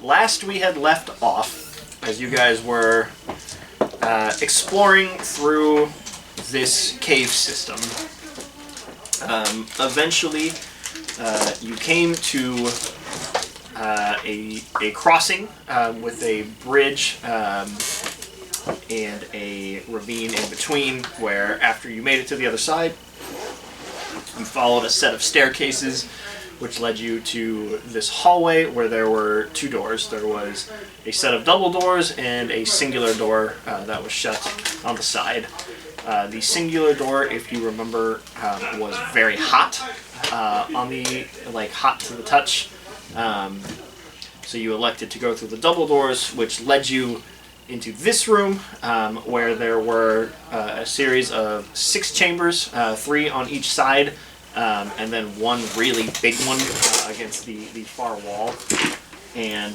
last we had left off, as you guys were exploring through this cave system, eventually you came to a crossing with a bridge and a ravine in between, where after you made it to the other side, you followed a set of staircases which led you to this hallway where there were two doors. There was a set of double doors and a singular door that was shut on the side. The singular door, if you remember, was very hot, hot to the touch. So you elected to go through the double doors, which led you into this room, where there were a series of 6 chambers, 3 on each side, and then one really big one against the far wall. And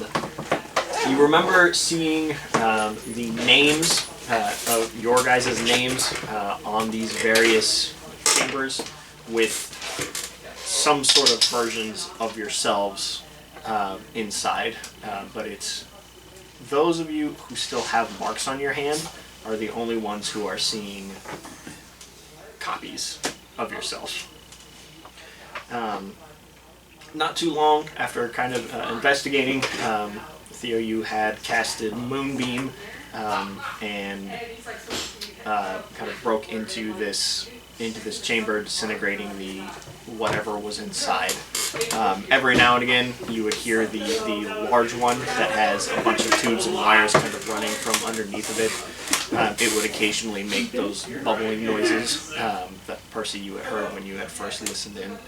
you remember seeing the names of your guys' names on these various chambers with some sort of versions of yourselves inside, but it's those of you who still have marks on your hand are the only ones who are seeing copies of yourself. Not too long after kind of investigating, Theo, you had casted Moonbeam and kind of broke into this chamber, disintegrating the whatever was inside. Every now and again, you would hear the large one that has a bunch of tubes and wires kind of running from underneath of it. It would occasionally make those bubbling noises that Percy, you had heard when you had first listened in.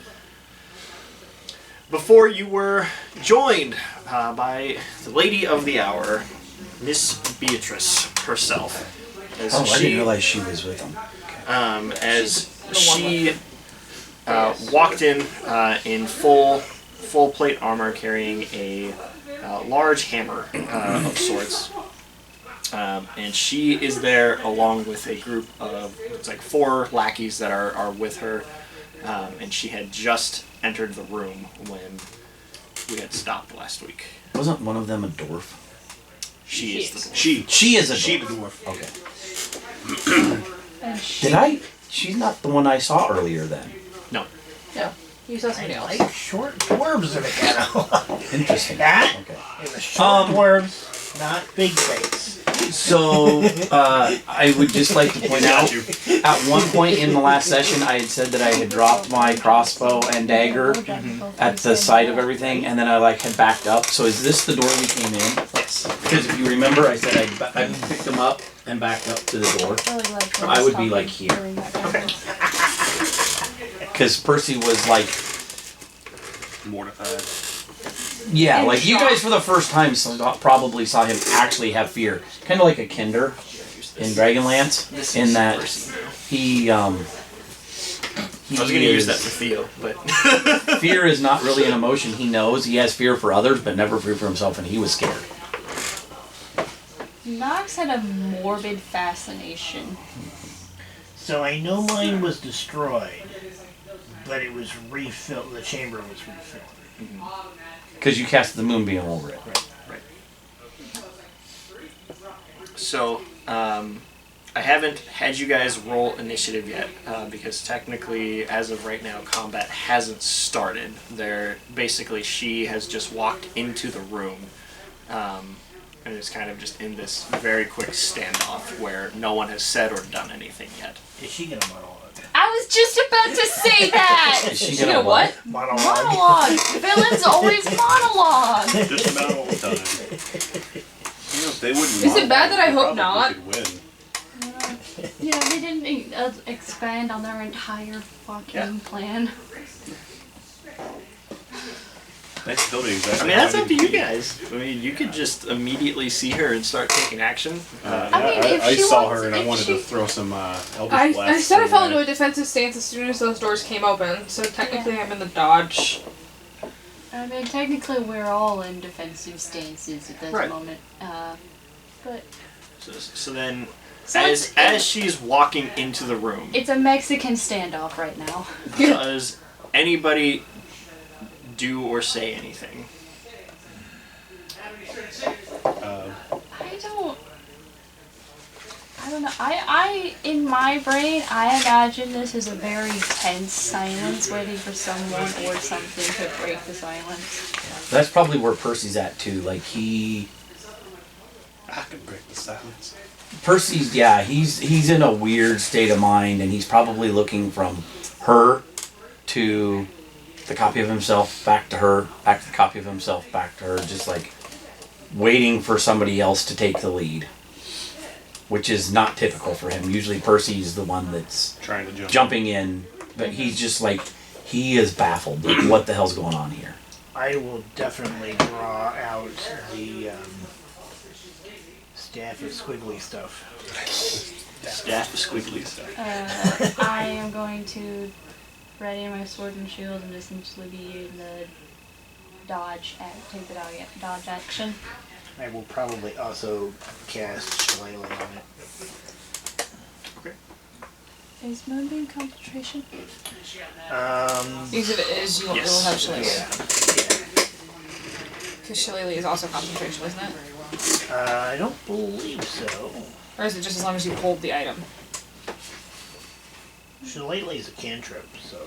Before you were joined by the lady of the hour, Miss Beatrice herself. I didn't realize she was with them. As she walked in full plate armor, carrying a large hammer of sorts, and she is there along with a group of 4 lackeys that are with her, and she had just entered the room when we had stopped last week. Wasn't one of them a dwarf? She is the dwarf. She is a dwarf. She the dwarf. Okay. She's not the one I saw earlier then. No. No. You saw somebody else. Like short dwarves in a ghetto. Interesting. That Okay. is a short dwarves, not big face. So, I would just like to point out, at one point in the last session, I had said that I had dropped my crossbow and dagger at the side of everything, and then I had backed up. So is this the door we came in? Yes. Because if you remember, I said I picked them up and backed up to the door. I would be here. Okay. Because Percy was Mortified. yeah, you guys for the first time probably saw him actually have fear. Kind of like a Kinder in Dragonlance, in that he I was going to use that for Theo, but fear is not really an emotion. He knows he has fear for others, but never fear for himself, and he was scared. Nox had a morbid fascination. So I know mine was destroyed, but it was refilled. The chamber was refilled. Because you cast the moonbeam over it. Right. So, I haven't had you guys roll initiative yet, because technically, as of right now, combat hasn't started. She has just walked into the room, and is kind of just in this very quick standoff where no one has said or done anything yet. Is she gonna monologue? I was just about to say that! Is she gonna what? Monologue. Monologue! Villains always monologue! Just about all the time. You know, if they wouldn't Is it bad that I monologue, hope not? we could win. Yeah, they didn't expand on their entire fucking plan. Nice building, exactly. I mean, that's up to you guys. I mean, you could just immediately see her and start taking action. I saw her and I wanted to throw some Eldritch Blasts. I said I fell into a defensive stance as soon as those doors came open, so technically I'm in the dodge. I mean, technically we're all in defensive stances at this Right. moment. But... So then, So as she's walking into the room, it's a Mexican standoff right now. does anybody do or say anything? I don't know. I in my brain, I imagine this as a very tense silence, waiting for someone or something to break the silence. That's probably where Percy's at too. Like he, I can break the silence. Percy's he's in a weird state of mind, and he's probably looking from her to the copy of himself, back to her, back to the copy of himself, back to her, just like waiting for somebody else to take the lead, which is not typical for him. Usually Percy's the one that's Trying to jumping in, but he's just like, he is baffled. Like, what the hell's going on here? I will definitely draw out the staff of squiggly stuff. Staff of squigglies. I am going to ready my sword and shield and essentially be in the take the dodge action. I will probably also cast Shillelagh on it. Okay. Is Moonbeam concentration? Because if it is, you will have Shillelagh. Yeah. Because Shillelagh is also concentration, isn't it? I don't believe so. Or is it just as long as you hold the item? Shillelagh is a cantrip, so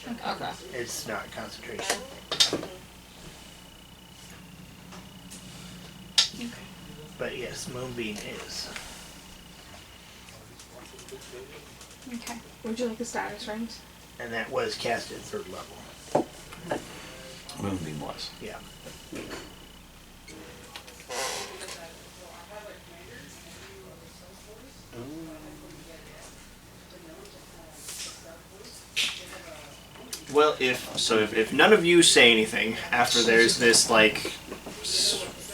Okay. it's not concentration. But yes, Moonbeam is. Okay. Would you like the status rings? And that was cast at 3rd level. Moonbeam was. Yeah. Well, if none of you say anything after there's this like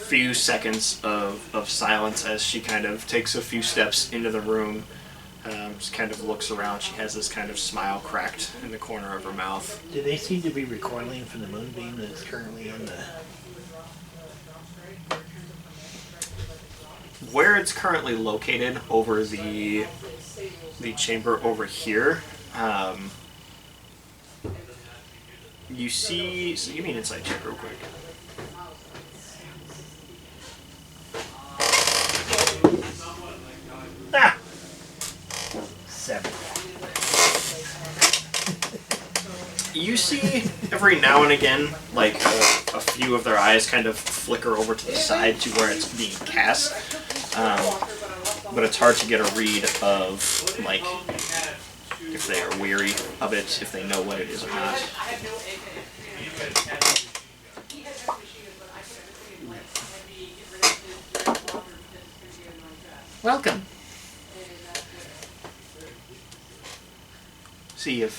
few seconds of silence as she kind of takes a few steps into the room, just kind of looks around. She has this kind of smile cracked in the corner of her mouth. Do they seem to be recoiling from the Moonbeam that's currently in the... Where it's currently located over the chamber over here, you see... So give me an insight check real quick. Ah! 7. You see every now and again, like a few of their eyes kind of flicker over to the side to where it's being cast, but it's hard to get a read of like if they are weary of it, if they know what it is or not. Welcome. See, you've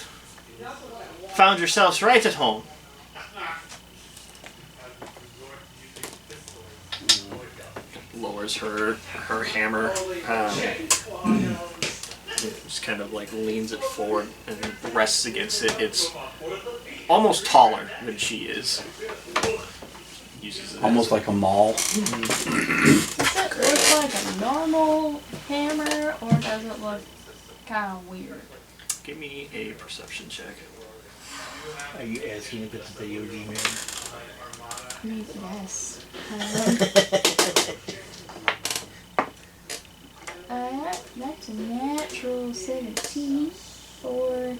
found yourselves right at home. Lowers her hammer, just kind of like leans it forward and rests against it. It's almost taller than she is. Uses it Almost like a maul. Does it look like a normal hammer, or does it look kind of weird? Give me a perception check. Are you asking if it's a video game? I mean, yes. That's a natural 17 for...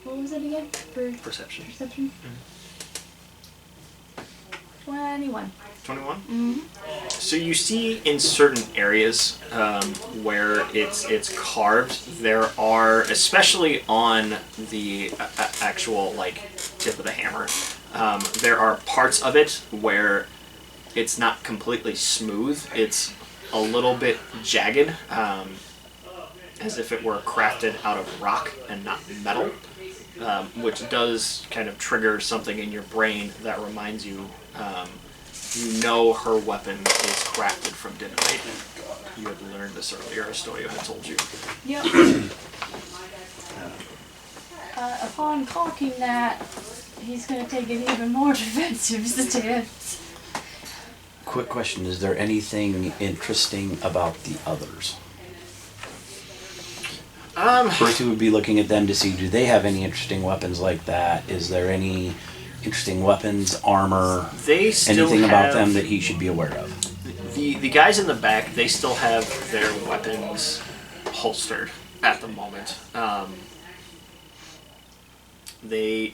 What was it again? For Perception. perception? 21. 21? Mm-hmm. So you see in certain areas where it's carved, there are, especially on the actual like tip of the hammer, there are parts of it where it's not completely smooth. It's a little bit jagged, as if it were crafted out of rock and not metal, which does kind of trigger something in your brain that reminds you. You know her weapon is crafted from dynamite. You had learned this earlier, Astoria had told you. Yep. Upon clocking that, he's going to take an even more defensive stance. Quick question, is there anything interesting about the others? Percy would be looking at them to see, do they have any interesting weapons like that? Is there any interesting weapons, armor, They still anything about have- them that he should be aware of? The guys in the back, they still have their weapons holstered at the moment. They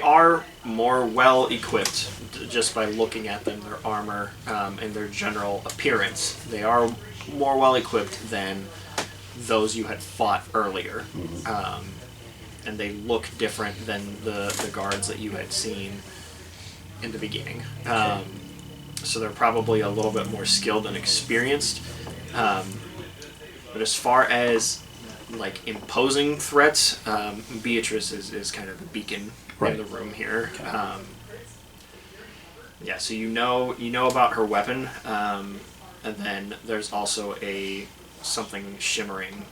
are more well equipped just by looking at them, their armor, and their general appearance. They are more well equipped than those you had fought earlier. And they look different than the guards that you had seen in the beginning. So they're probably a little bit more skilled and experienced. But as far as like imposing threats, Beatrice is kind of the beacon in the room here. Yeah, so you know about her weapon, and then there's also something shimmering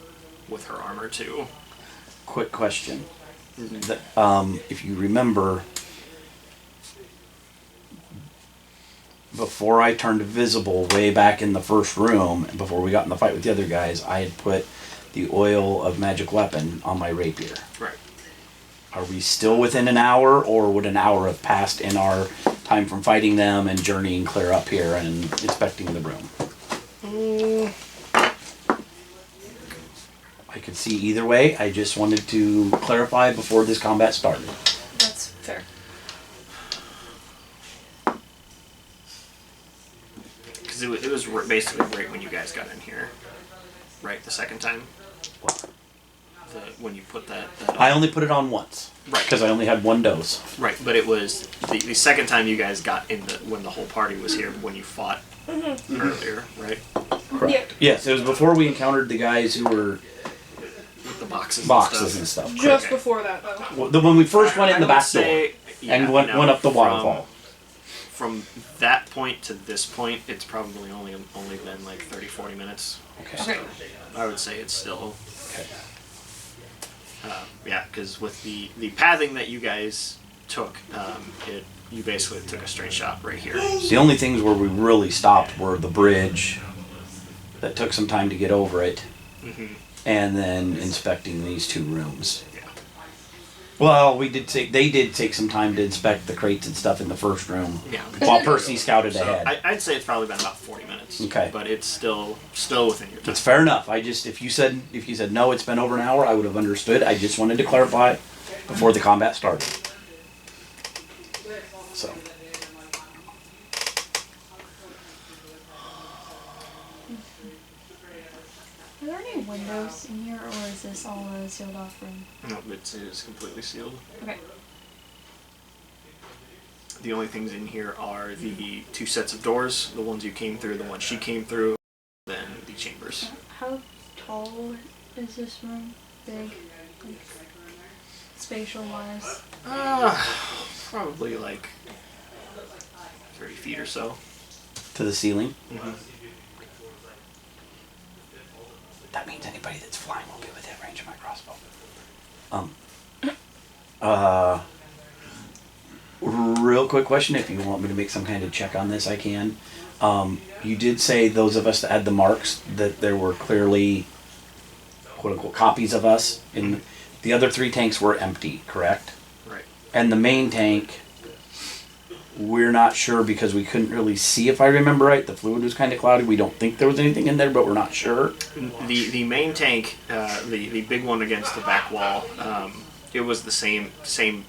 with her armor too. Quick question. If you remember, before I turned visible way back in the first room, and before we got in the fight with the other guys, I had put the oil of magic weapon on my rapier. Right. Are we still within an hour, or would an hour have passed in our time from fighting them and journeying clear up here and inspecting the room? I could see either way. I just wanted to clarify before this combat started. That's fair. Because it was basically right when you guys got in here. Right, the second time? What? When you put that I only put it on once. Right. Because I only had one dose. Right, but it was the second time you guys got in when the whole party was here, when you fought earlier, right? Correct. Yep. Yes, it was before we encountered the guys who were With the boxes and stuff. Just Okay. before that, though. Well, when we first went in the I would back door say, and went up the waterfall. From that point to this point, it's probably only been like 30-40 minutes. Okay. Okay. I would say it's still... Okay. Yeah, because with the pathing that you guys took, you basically took a straight shot right here. The only things where we really stopped were the bridge that took some time to get over it, and then inspecting these two rooms. Yeah. Well, they did take some time to inspect the crates and stuff in the first room. Yeah. While Percy scouted So ahead. I'd say it's probably been about 40 minutes. Okay. But it's still within your time. It's fair enough. If you said no, it's been over an hour, I would have understood. I just wanted to clarify before the combat started. So. Are there any windows in here, or is this all a sealed off room? No, it is completely sealed. Okay. The only things in here are the two sets of doors, the ones you came through, the one she came through, then the chambers. How tall is this room? Big? Like, spatial wise? Probably like 30 feet or so. To the ceiling. Mm-hmm. That means anybody that's flying will be within range of my crossbow. Real quick question, if you want me to make some kind of check on this, I can. You did say those of us that had the marks, that there were clearly quote-unquote copies of us. And the other 3 tanks were empty, correct? Right. And the main tank, we're not sure because we couldn't really see, if I remember right. The fluid was kind of cloudy. We don't think there was anything in there, but we're not sure. The main tank, the big one against the back wall, it was the same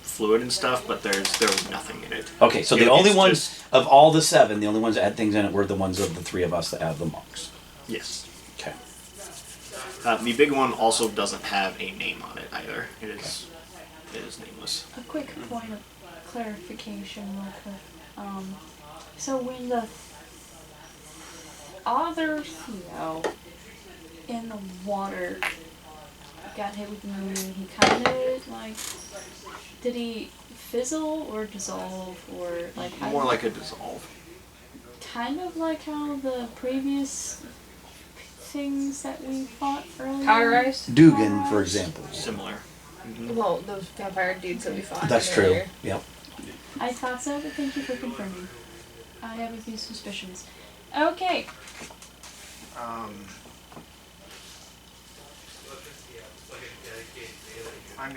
fluid and stuff, but there was nothing in it. Okay, so the only ones of all the 7, the only ones that had things in it were the ones of the 3 of us that have the marks. Yes. Okay. The big one also doesn't have a name on it either. It is nameless. A quick point of clarification real quick. So when the other Theo in the water got hit with the moon, he kind of like, did he fizzle or dissolve or like? More like a dissolve. Kind of like how the previous things that we fought earlier. Cauterized? Dugan, for example. Similar. Well, those vampire dudes that we fought. That's true. earlier. Yep. I thought so, but thank you for confirming. I have a few suspicions. Okay. I'm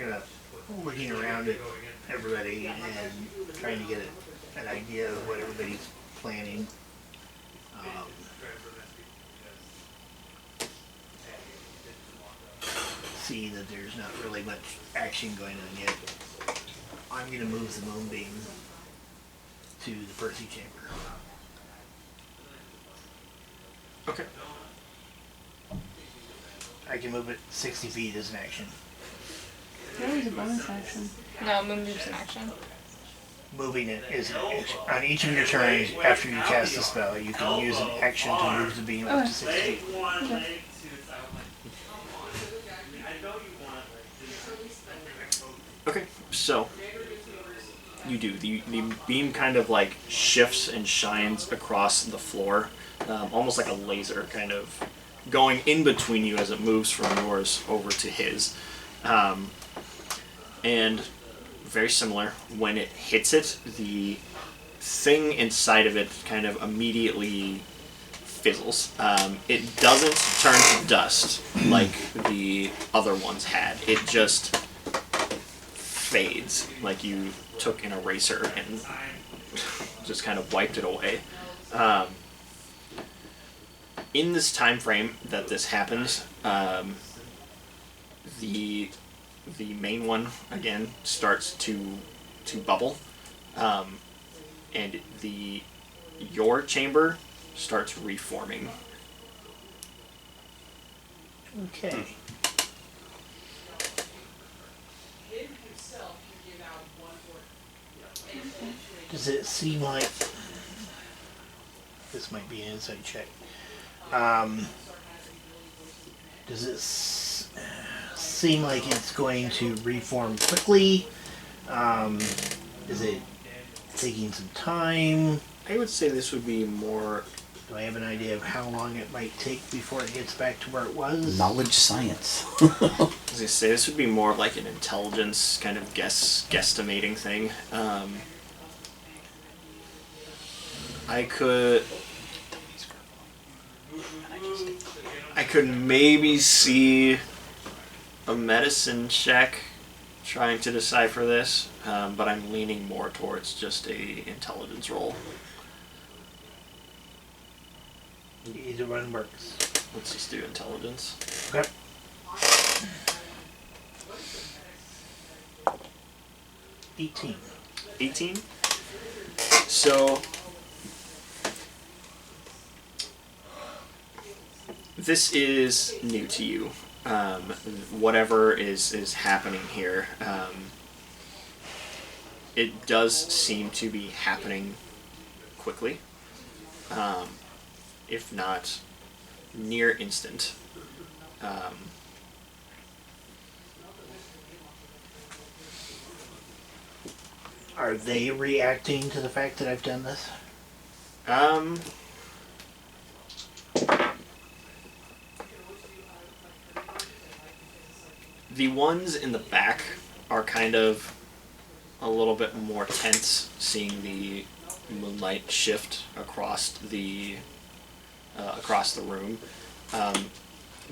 looking around at everybody and trying to get an idea of what everybody's planning. see that there's not really much action going on yet. I'm going to move the moonbeam to the Percy chamber. Okay. I can move it 60 feet as an action. That was a bonus action. No, Moonbeam's an action. Moving it is an action. On each of your turns after you cast the spell, you can use an action to move the beam up to 60 feet. Okay. Okay, so you do. The beam kind of like shifts and shines across the floor, almost like a laser kind of going in between you as it moves from yours over to his. And very similar, when it hits it, the thing inside of it kind of immediately fizzles. It doesn't turn to dust like the other ones had. It just fades, like you took an eraser and just kind of wiped it away. In this time frame that this happens, the main one again starts to bubble, and your chamber starts reforming. Okay. Does it seem like this might be an insight check? Does it seem like it's going to reform quickly? Is it taking some time? I would say this would be more. Do I have an idea of how long it might take before it gets back to where it was? Knowledge science. As I say, this would be more of like an intelligence kind of guesstimating thing. I could maybe see a medicine check trying to decipher this, but I'm leaning more towards just a intelligence roll. Either one works. Let's just do intelligence. Okay. $18. 18. So this is new to you. Whatever is happening here, it does seem to be happening quickly, if not near instant. Are they reacting to the fact that I've done this? The ones in the back are kind of a little bit more tense, seeing the moonlight shift across the room.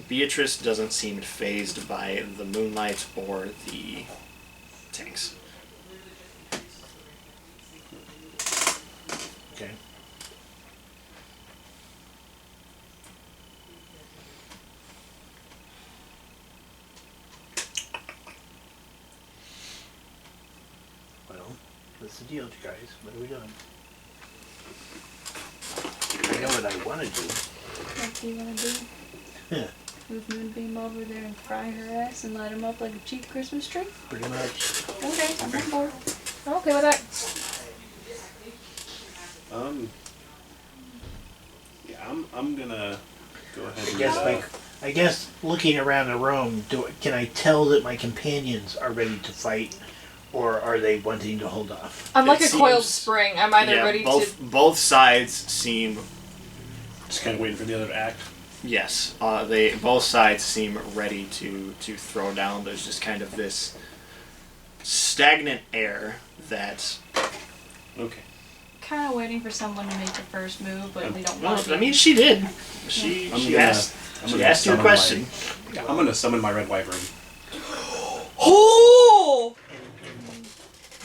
Beatrice doesn't seem fazed by the moonlight or the tanks. Okay. Well, what's the deal, you guys? What are we doing? I know what I want to do. What do you want to do? Yeah, Move Moonbeam over there and fry her ass and light him up like a cheap Christmas tree? pretty much. Okay, I'm on board. I'm okay with that. Yeah, I'm gonna go ahead and I guess looking around the room, can I tell that my companions are ready to fight, or are they wanting to hold off? I'm like It a coiled seems- spring. I'm either Yeah, ready both sides seem. just kind of waiting for the other to act. Yes, both sides seem ready to throw down. There's just kind of this stagnant air that. Okay. Kind of waiting for someone to make the first move, but they don't Well, want to. I mean, she did. She asked you a question. I'm gonna summon my red wyvern. Oh!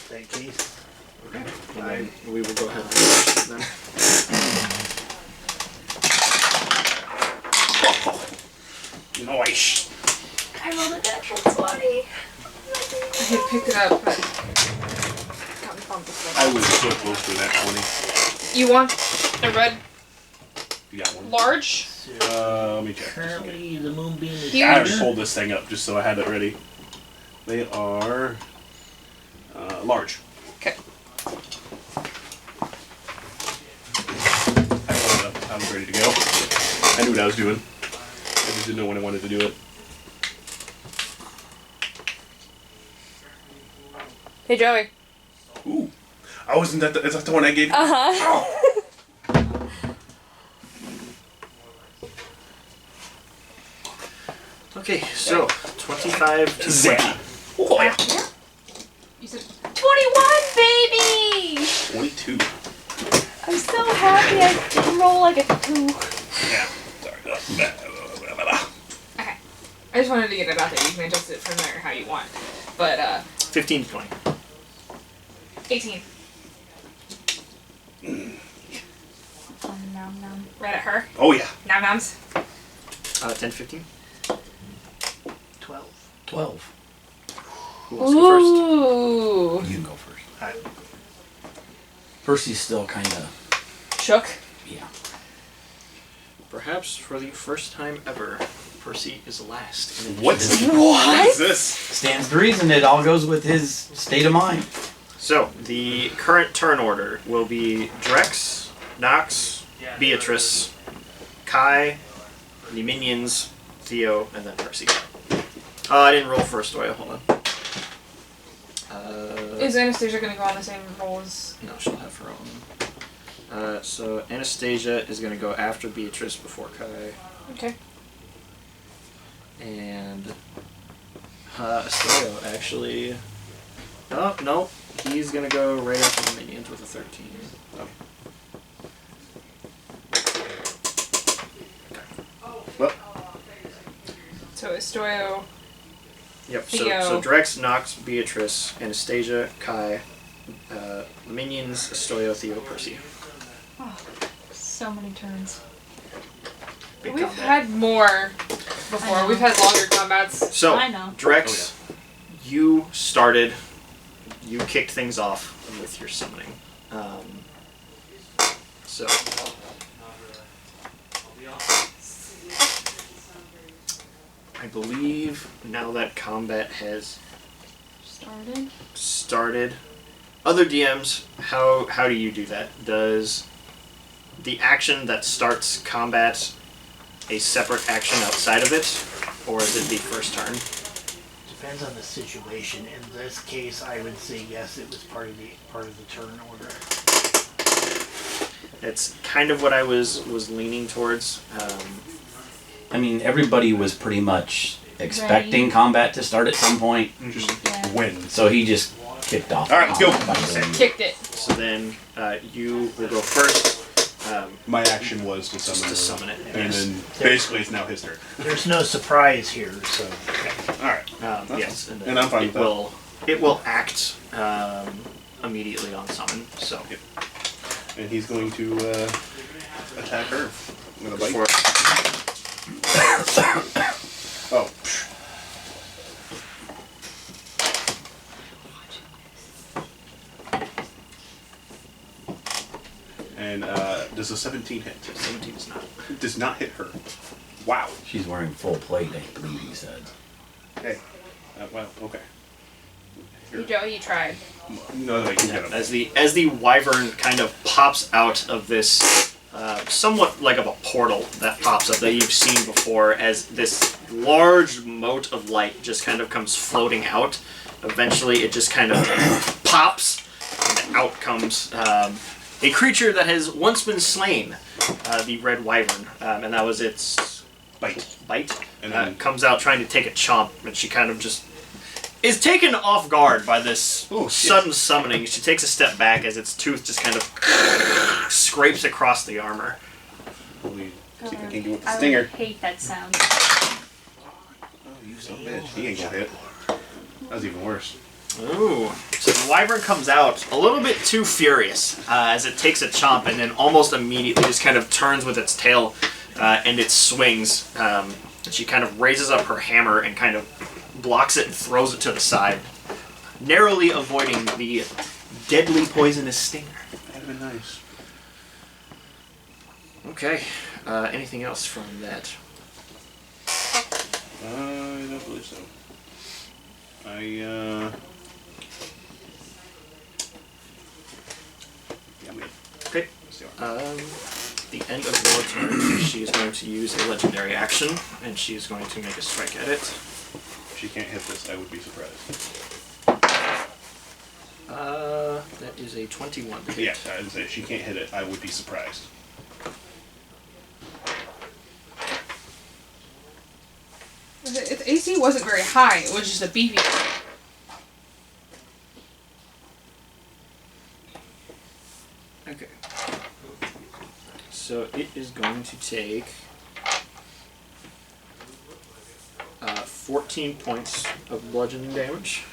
In that case, Okay. And then we will go ahead and finish then. Oish. I rolled a natural 20. I had picked it up, but got me bumped this I way. was so close to that 20. You want a red You got one? large? Let me check. Currently, the moonbeam is Here. I already pulled this thing up just so I had it ready. They are large. Okay. I pulled it up. I was ready to go. I knew what I was doing. I just didn't know when I wanted to do it. Hey, Joey. Ooh. Oh, isn't that is that the one I gave you? Uh-huh. Okay, so 25 to Zap. 20. Oh, yeah. You said 21, baby! 22. I'm so happy I didn't roll like a 2. Yeah. Sorry. okay. I just wanted to get it out there. You can adjust it from there how you want. But 15 to 20. 18. Nom nom. Right at her. Oh, yeah. Nom noms. 10, 15. 12. 12. Who wants to go first? Ooh. You can go first. Alright. Percy's still kind of, Shook. yeah. Perhaps for the first time ever, Percy is last. in What? initiative. What is this? Stands to reason it all goes with his state of mind. So, the current turn order will be Drex, Nox, Beatrice, Kai, the minions, Theo, and then Percy. I didn't roll first oil, hold on. Is Anastasia going to go on the same roll as... No, she'll have her own. So, Anastasia is going to go after Beatrice before Kai. Okay. And Estoyo actually. Oh no, he's gonna go right after the minions with a 13. Well, So Estoyo... Yep. Theo. So Drex, Nox, Beatrice, Anastasia, Kai, minions, Estoyo, Theo, Percy. Oh, so many turns. Big We've combat. had more before. I know. We've had longer combats. So I know. Drex, you started. You kicked things off with your summoning. So. I believe now that combat has started, other DMs, how do you do that? Does the action that starts combat a separate action outside of it, or is it the first turn? Depends on the situation. In this case, I would say yes, it was part of the turn order. It's kind of what I was leaning towards. I mean, everybody was pretty much expecting Ready. combat to start at some point, just Yeah. win. so he just kicked off. All right, let's go. by doing- Kicked it. So then you will go first. My action was to summon To her, summon it, and yes. then basically it's now his turn. There's no surprise here, so. All right. Yes, and, And I'm fine it with that. it will act immediately on summon. So Yep. And he's going to attack her with a bite. before Oh. And does a 17 hit? 17 is not. It does not hit her. Wow. She's wearing full plate, I believe he said. Okay. Well, okay. You, Joey, you tried. No, you can hit him. As the wyvern kind of pops out of this somewhat like of a portal that pops up that you've seen before, as this large mote of light just kind of comes floating out. Eventually, it just kind of pops, and out comes a creature that has once been slain, the red wyvern, and that was its bite. And then- Comes out trying to take a chomp, and she kind of just is taken off guard by this Oh, shit. sudden summoning. She takes a step back as its tooth just kind of scrapes across the armor. Holy, see if I God, can do it with the I stinger. would hate that sound. Oh, you son of a bitch. He ain't gonna hit. That was even worse. Ooh. So the wyvern comes out a little bit too furious as it takes a chomp and then almost immediately just kind of turns with its tail and it swings. And she kind of raises up her hammer and kind of blocks it and throws it to the side, narrowly avoiding the deadly poisonous stinger. That'd have been nice. Okay. Anything else from that? I don't believe so. Yeah, I'm good. Okay. Let's do it. The end of your turn, she is going to use a legendary action, and she is going to make a strike at it. If she can't hit this, I would be surprised. That is a 21 to hit. Yeah, I would say if she can't hit it, I would be surprised. Its AC wasn't very high, it was just a beefy. Okay. So it is going to take 14 points of bludgeoning damage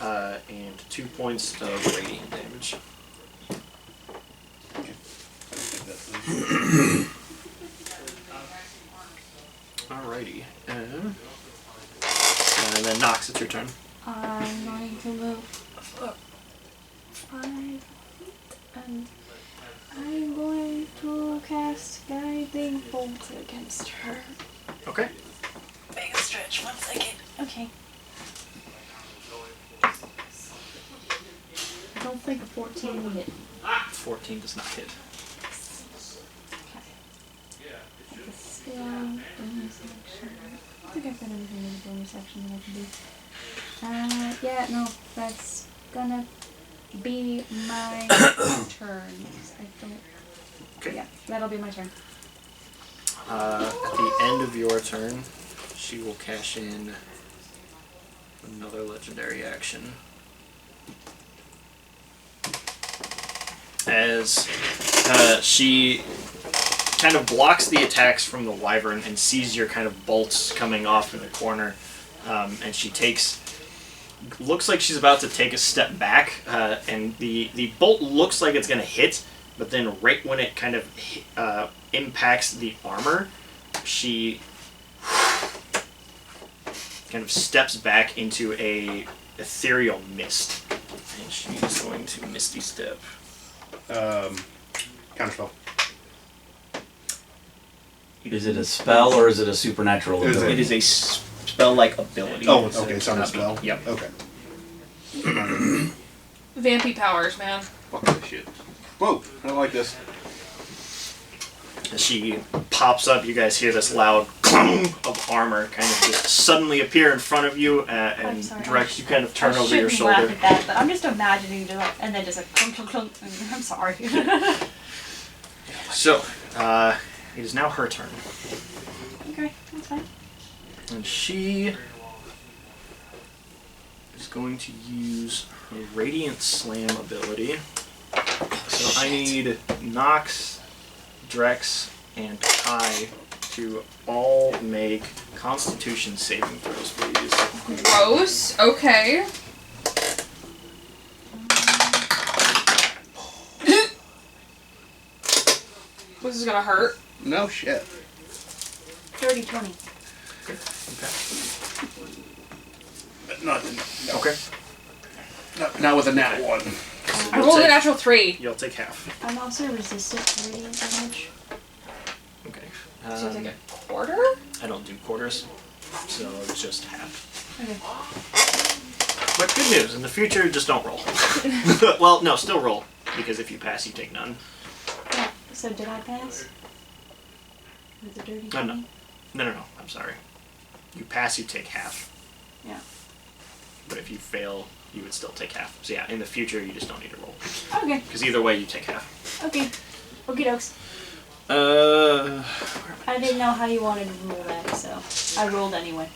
and 2 points of radiant damage. Alrighty. And then Nox, it's your turn. I'm going to move 5 feet and I'm going to cast Guiding Bolt against her. Okay. Make a stretch, 1 second. Okay. I don't think a 14 will hit. 14 does not hit. Like a skill, bonus action. I think I've got everything in the bonus action that I can do. Yeah, no, that's gonna be my turn. I don't. Okay. Yeah, that'll be my turn. At the end of your turn, she will cash in another legendary action. As she kind of blocks the attacks from the wyvern and sees your kind of bolts coming off in the corner, and she looks like she's about to take a step back, and the bolt looks like it's going to hit, but then right when it kind of impacts the armor, she kind of steps back into a ethereal mist, and she's going to Misty Step. Counterspell. Is it a spell or is it a supernatural Is ability? It is a spell-like ability. Oh, okay, it's on a spell? Yep. Okay. Vampy powers, man. Fuck this shit. Whoa, I don't like this. As she pops up, you guys hear this loud clunk of armor kind of just suddenly appear in front of you, and sorry. Drex, you kind of turn I over your shouldn't laugh shoulder. at that, but I'm just imagining just like, and then just like clunk clunk clunk. I'm sorry. So, it is now her turn. Okay, that's fine. And she is going to use her Radiant Slam ability. So I need Nox, Drex, and Kai to all make Constitution saving throws, please. Gross. Okay. This is gonna hurt. No shit. 30, 20. No. Okay. Not with a nat 1. I rolled a natural 3. You'll take half. I'm also resistant to radiant damage. Okay. So it's like a quarter? I don't do quarters, so it's just half. Okay. But good news, in the future, just don't roll. Well, no, still roll, because if you pass, you take none. Yeah. So did I pass? With a dirty 20? No, I'm sorry. You pass, you take half. Yeah. But if you fail, you would still take half. So yeah, in the future, you just don't need to roll. Okay. Because either way, you take half. Okay. Okie dokes. Where I didn't know how you wanted to rule that, so I rolled anyway.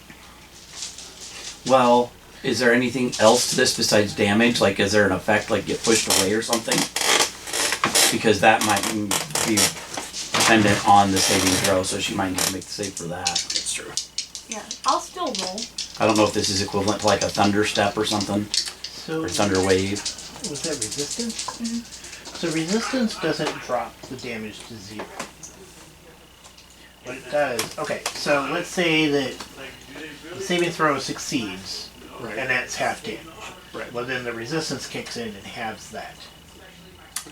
Well, is there anything else to this besides damage? Like, is there an effect, like get pushed away or something? Because that might be dependent on the saving throw, so she might need to make the save for that. It's true. Yeah, I'll still roll. I don't know if this is equivalent to like a thunder step or something, So or thunder wave. was that resistance? Mm-hmm. So resistance doesn't drop the damage to 0. But it does. Okay, so let's say that the saving throw succeeds, Right. and that's half damage. Right. Well, then the resistance kicks in and halves that.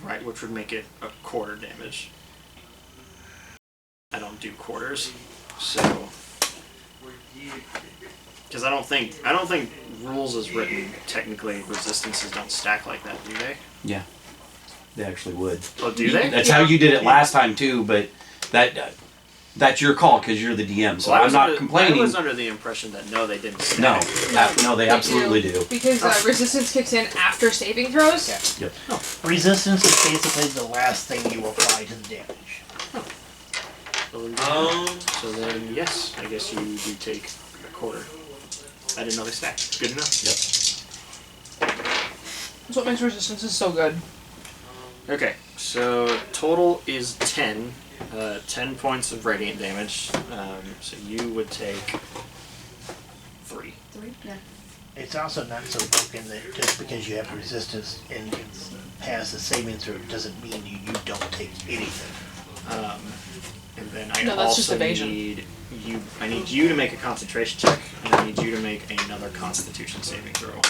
Right, which would make it a quarter damage. I don't do quarters, so because I don't think rules as written technically resistances don't stack like that, do they? Yeah, they actually would. Oh, do they? That's how you did it last time too, but that's your call because you're the DM. So Well, I'm not complaining. I was under the impression that no, they didn't No, stack. no, they absolutely do. Because resistance kicks in after saving throws. Yeah. Yep. Resistance is basically the last thing you apply to the damage. So then, yes, I guess you do take a quarter. I didn't know they stacked. Good enough. Yep. That's what makes resistances so good. Okay, so total is 10. 10 points of radiant damage. So you would take 3. 3? Yeah. It's also not so broken that just because you have resistance and can pass the saving throw doesn't mean you don't take anything. And then I No, that's just also evasion. need you. I need you to make a concentration check, and I need you to make another Constitution saving throw.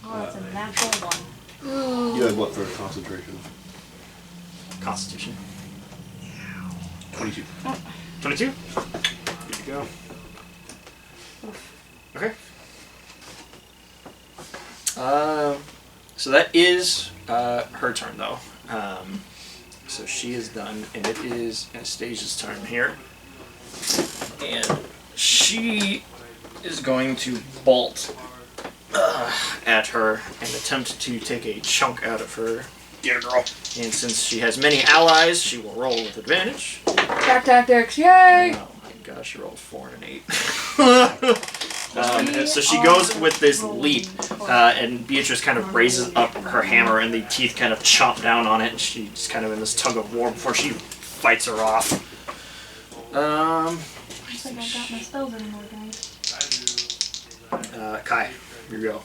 Oh, that's a natural 1. You had what for concentration? Constitution. 22. 22. Good to go. Okay. So that is her turn, though. So she is done, and it is Anastasia's turn here. And she is going to bolt at her and attempt to take a chunk out of her. Get her, girl. And since she has many allies, she will roll with advantage. Attack tactics, yay! Oh my gosh, she rolled 4 and an 8. So she goes with this leap, and Beatrice kind of raises up her hammer, and the teeth kind of chomp down on it, and she's kind of in this tug of war before she fights her off. I think I got my spells anymore, guys. Kai, here you go.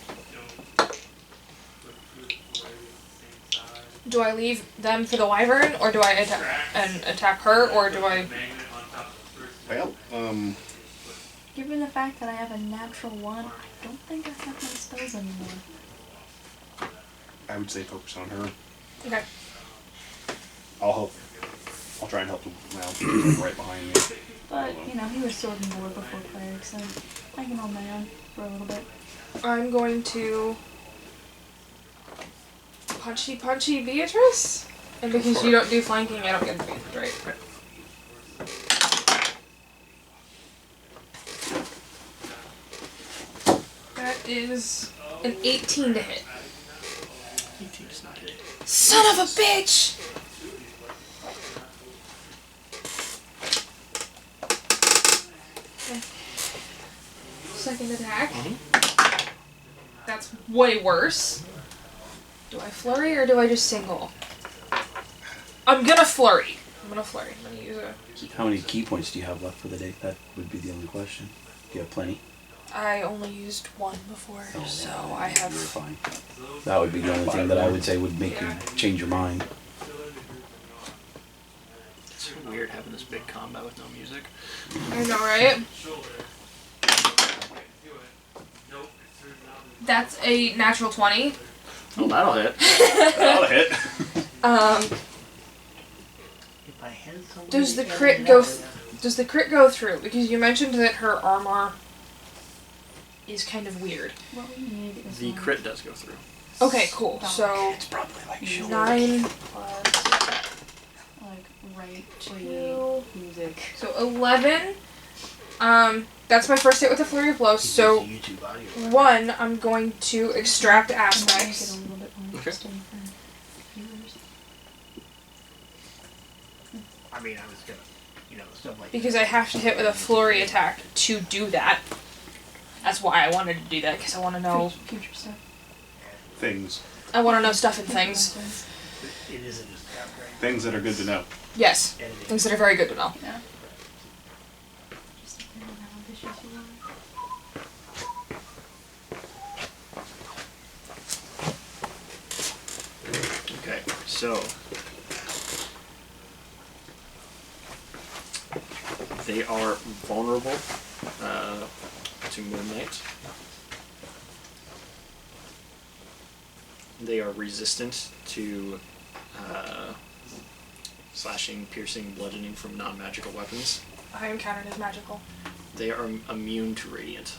Do I leave them for the wyvern, or do I attack her, or do I... Well, Given the fact that I have a natural 1, I don't think I have my spells anymore. I would say focus on her. Okay. I'll help. I'll try and help him out. Right behind me. But, you know, he was sword and board before cleric, so I can hold my own for a little bit. I'm going to... Punchy Beatrice? And because you don't do flanking, I don't get the Beatrice, right? That is an 18 to hit. 18 does not hit. Son of a bitch! Okay. Second attack. That's way worse. Do I flurry or do I just single? I'm gonna flurry. I'm gonna use a... How many key points do you have left for the day? That would be the only question. Do you have plenty? I only used 1 before, so I You're have... fine. That would be the only thing that I would say would make you change your mind. It's so weird having this big combat with no music. I know, right? That's a natural 20. Oh, that'll hit. That'll hit. If I had someone Does the to crit edit go? it out, Does the crit go through? Because you mentioned that her armor is kind of weird. What we need is The one. crit does go through. Okay, cool. So It's probably like shield. 9 plus Like, right to 2. music. So 11. That's my first hit with a flurry of blows. So use the YouTube audio. 1, I'm going to extract I'm gonna make it aspects. a little bit more Okay. interesting for viewers. I mean, I was gonna, stuff like Because I have to hit with a flurry attack to do that. That's why I wanted to do that, because I want to know. Future stuff. Things. I want to know stuff and things. It isn't just Things that are good to know. Yes, editing. things that are very good to know. Yeah. Just depending on how ambitious you are. Okay, so They are vulnerable to moonlight. They are resistant to slashing, piercing, bludgeoning from non-magical weapons. I am counted as magical. They are immune to radiant.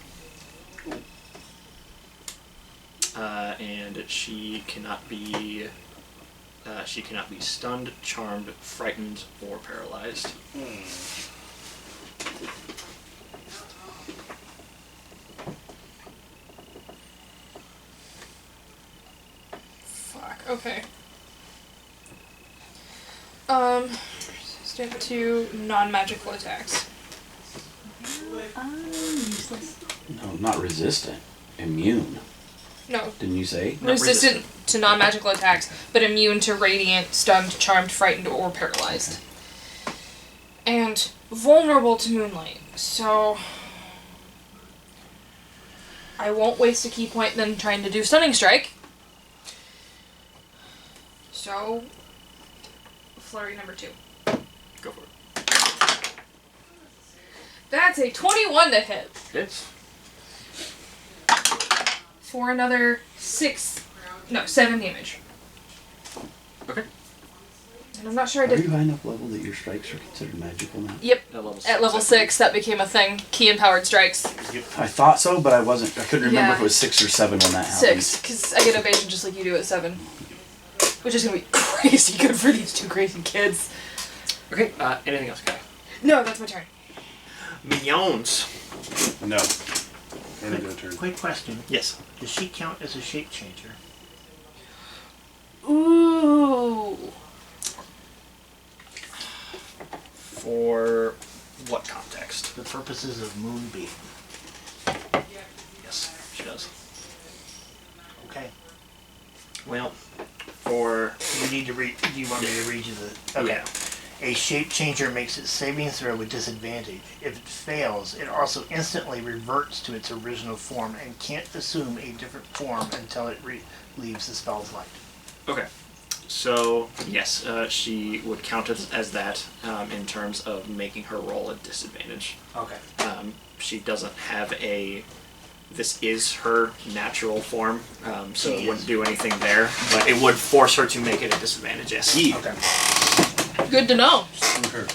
And she cannot be stunned, charmed, frightened, or paralyzed. Fuck. Okay. Step 2, non-magical attacks. Useless. No, not resistant. Immune. No. Didn't you say? Not Resistant to non-magical attacks, but immune to radiant, stunned, charmed, frightened, or paralyzed. And vulnerable to moonlight. So I won't waste a key point then trying to do stunning strike. So flurry number 2. Go for it. That's a 21 to hit. Hits. For another 7 damage. Okay. And I'm not sure I Are did. you high enough level that your strikes are considered magical now? Yep. At At level 6, that became a thing. Key empowered strikes. I thought so, but I wasn't. I couldn't remember Yeah. if it was 6 or 7 when that happened. 6, because I get evasion just like you do at 7. Which is going to be crazy good for these two crazy kids. Okay. Anything else, Kai? No, that's my turn. Minions. No. Already got a turn. Quick question. Yes. Does she count as a shape changer? Ooh. For what context? For the purposes of Moonbeam. Yes, she does. Okay. Well, for You need to read. Do you want me to read you the? Okay. yeah. A shape changer makes its saving throw with disadvantage. If it fails, it also instantly reverts to its original form and can't assume a different form until it leaves the spell's light. Okay. So yes, she would count it as that in terms of making her roll a disadvantage. Okay. She doesn't have a. This is her natural form, so it wouldn't do anything there, but it would force her to make it a disadvantage. Yes. Okay. Good to know. Okay.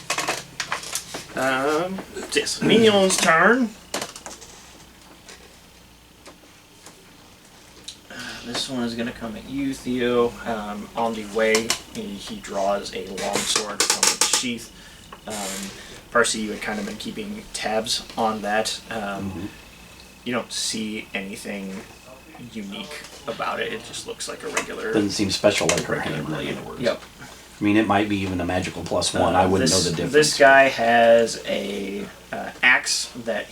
Yes. Minion's turn. This one is going to come at you, Theo. On the way, he draws a long sword from its sheath. Percy, you had kind of been keeping tabs on that. You don't see anything unique about it. It just looks like a regular. Doesn't seem special like her regular hammer. blade. In other words. Yep. I mean, it might be even a magical +1. I wouldn't know the difference. This guy has a axe that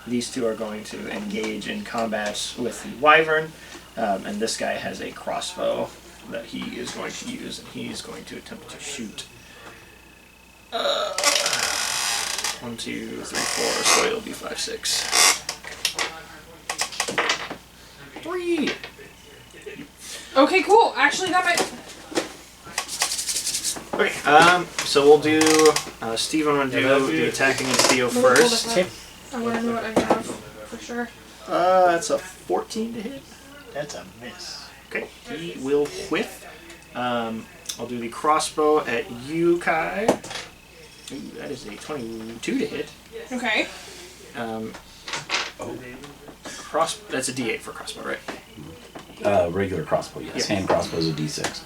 these two are going to engage in combat with the wyvern, and this guy has a crossbow that he is going to use, and he's going to attempt to shoot. 1, 2, 3, 4, so it'll be 5, 6. 3. Okay, cool. Actually, that might. Okay, so we'll do. Steven will do the attacking against Theo Let me pull first. this up. I want to know what I have for sure. That's a 14 to hit. That's a miss. Okay, he will whiff. I'll do the crossbow at you, Kai. Ooh, that is a 22 to hit. Okay. That's a D8 for crossbow, right? Regular crossbow, yes. Yeah. Hand crossbow is a D6.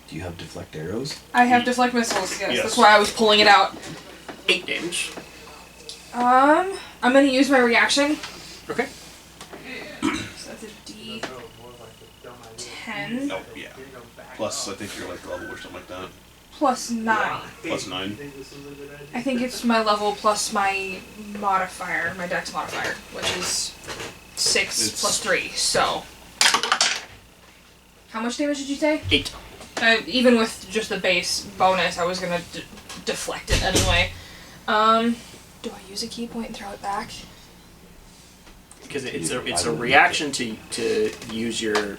Do you have deflect arrows? I have deflect missiles. Yes, Yes. that's why I was pulling it out. 8 damage. I'm gonna use my reaction. Okay. So that's a D10 Oh, yeah. Plus, I think you're like level or something like that. plus 9. Plus 9. I think it's my level plus my modifier, my dex modifier, which is 6 plus 3. So, how much damage did you say? 8. Even with just the base bonus, I was gonna deflect it anyway. Do I use a key point and throw it back? because it's a reaction to use your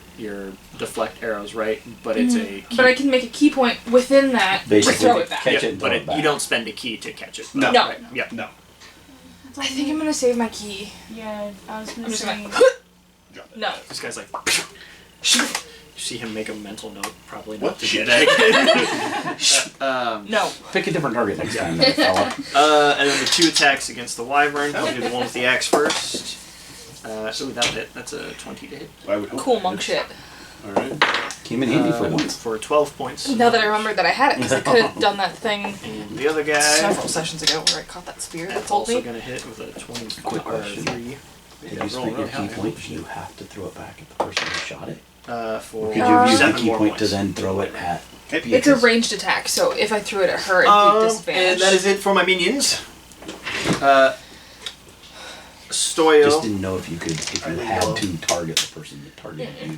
deflect arrows, right? But it's a key. But I can make a key point within that Basically, to throw it back. catch Yeah, it and but throw it back. you don't spend a key to catch it. No. No. Right? Yeah. No. I think I'm gonna save my key. Yeah, I was I'm gonna just say. gonna. Drop it. No. This guy's like. You see him make a mental note, probably not What? to Shit. get egg. No. Pick a different target next time, then, fella. And then the 2 attacks against the wyvern. I'll do the one with the axe first. That'll hit. That's a 20 to hit. I would hope Cool that monk is. shit. Alright. Came in handy for once. For 12 points. Now that I remembered that I had it, because I could have done that thing And the other guy. several sessions ago where I caught that spear that That's told also me. going to hit with a 20 Quick or a question. 3. If Yeah, you spent your key point, do you have to throw it back at the person who shot it? For Or could you have used the 7 key more point to points. then throw it at Okay. It's a Beatrice? ranged attack, so if I threw it at her, it'd be disadvantage. And that is it for my minions. Just Stoyo. didn't know if you had to target the person that targeted you.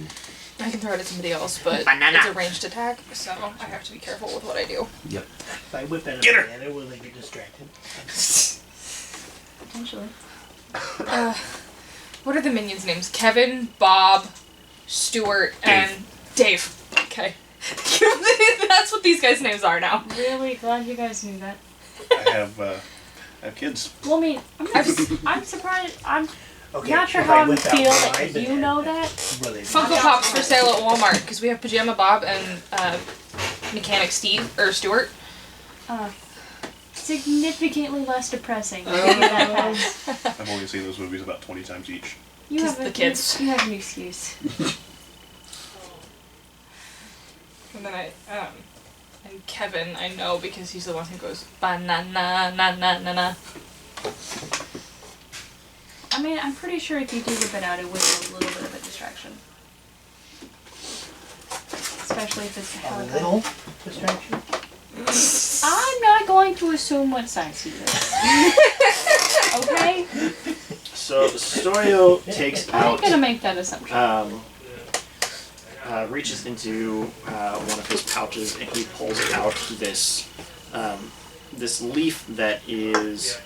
I can throw it at somebody else, but Banana. it's a ranged attack, so I have to be careful with what I do. Yep. If I whip at Get a her! banana, will they get distracted? Potentially. What are the minions' names? Kevin, Bob, Stuart, and Dave. Okay. That's what these guys' names are now. Really glad you guys knew that. I have kids. Well, I mean, I'm surprised. I'm Okay, not sure if how I I whip out feel my that you banana, know that. will they Funko Pops for sale at Walmart because we have Pajama Bob and Mechanic Steve or Stuart. Significantly less depressing. I'll give you that much. I've only seen those movies about 20 times each. You Just have the kids. You have an excuse. And then and Kevin I know because he's the one who goes banana na na na na. I mean, I'm pretty sure if you do whip it out, it would be a little bit of a distraction. Especially if it's A how little distraction? I'm not going to assume what size he is. Okay? So Stoyo takes I'm out. gonna make that assumption. Reaches into one of his pouches and he pulls out this this leaf that is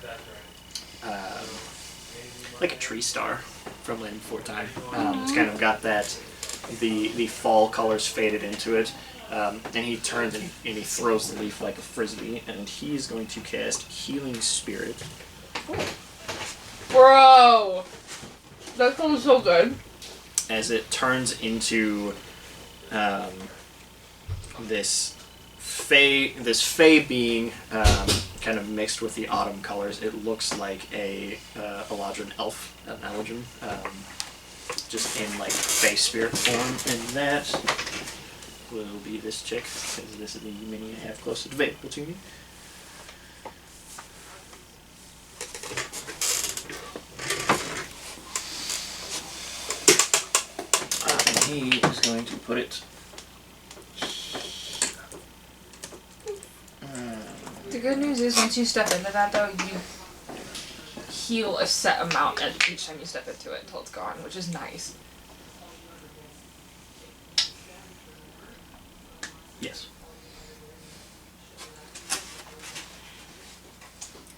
like a tree star from Land Before Time. It's kind of got that the fall colors faded into it, and he turns and he throws the leaf like a frisbee, and he's going to cast Healing Spirit. Bro, that sounds so good. As it turns into this fey being kind of mixed with the autumn colors. It looks like a Eladrin elf, an Eladrin, just in like fey spirit form, and that will be this chick because this is the mini I have closest available to me. And he is going to put it. The good news is once you step into that though, you heal a set amount at each time you step into it until it's gone, which is nice. Yes.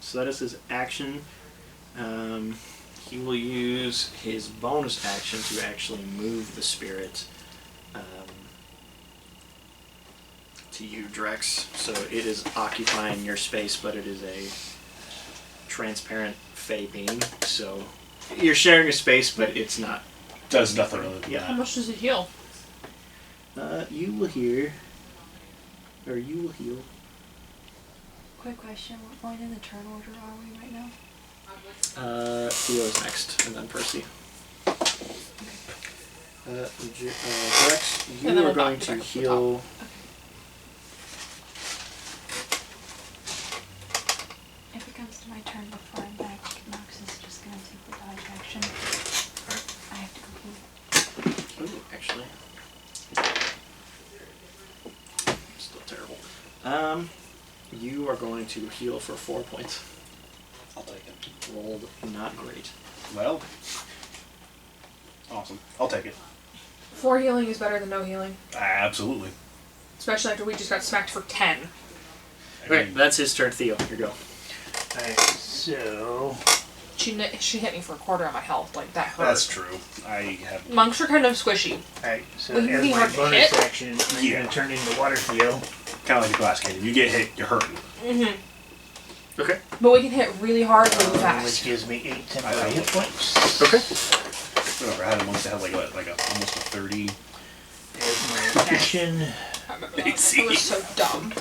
So that is his action. He will use his bonus action to actually move the spirit to you, Drex. So it is occupying your space, but it is a transparent fey being. So you're sharing a space, but it's not. Does nothing other than Yeah. How much does it heal? You will hear, or you will heal. Quick question, what point in the turn order are we right now? Theo's next, and then Percy. Drex, And you then are we'll going back to to the heal. If it comes to my turn before I'm back, Nox is just gonna take the dodge action. I have to complete. Ooh, actually. Still terrible. You are going to heal for 4 points. I'll take it. Rolled not great. Well, awesome. I'll take it. 4 healing is better than no healing. Absolutely. Especially after we just got smacked for 10. Okay, that's his turn. Theo, here you go. Alright, so She hit me for a quarter of my health. Like, that hurt. That's true. I have. Monks are kind of squishy. Alright, so Well, you as mean my hard to bonus hit? action, I'm gonna turn into water Theo. Kind of like a glass cannon. You get hit, you're hurting. Mm-hmm. Okay. But we can hit really hard really Which fast. gives me 8 temporary hit points. Okay. Whatever. I had once that had like almost a 30. As my action, I remember that. AC. It was so dumb.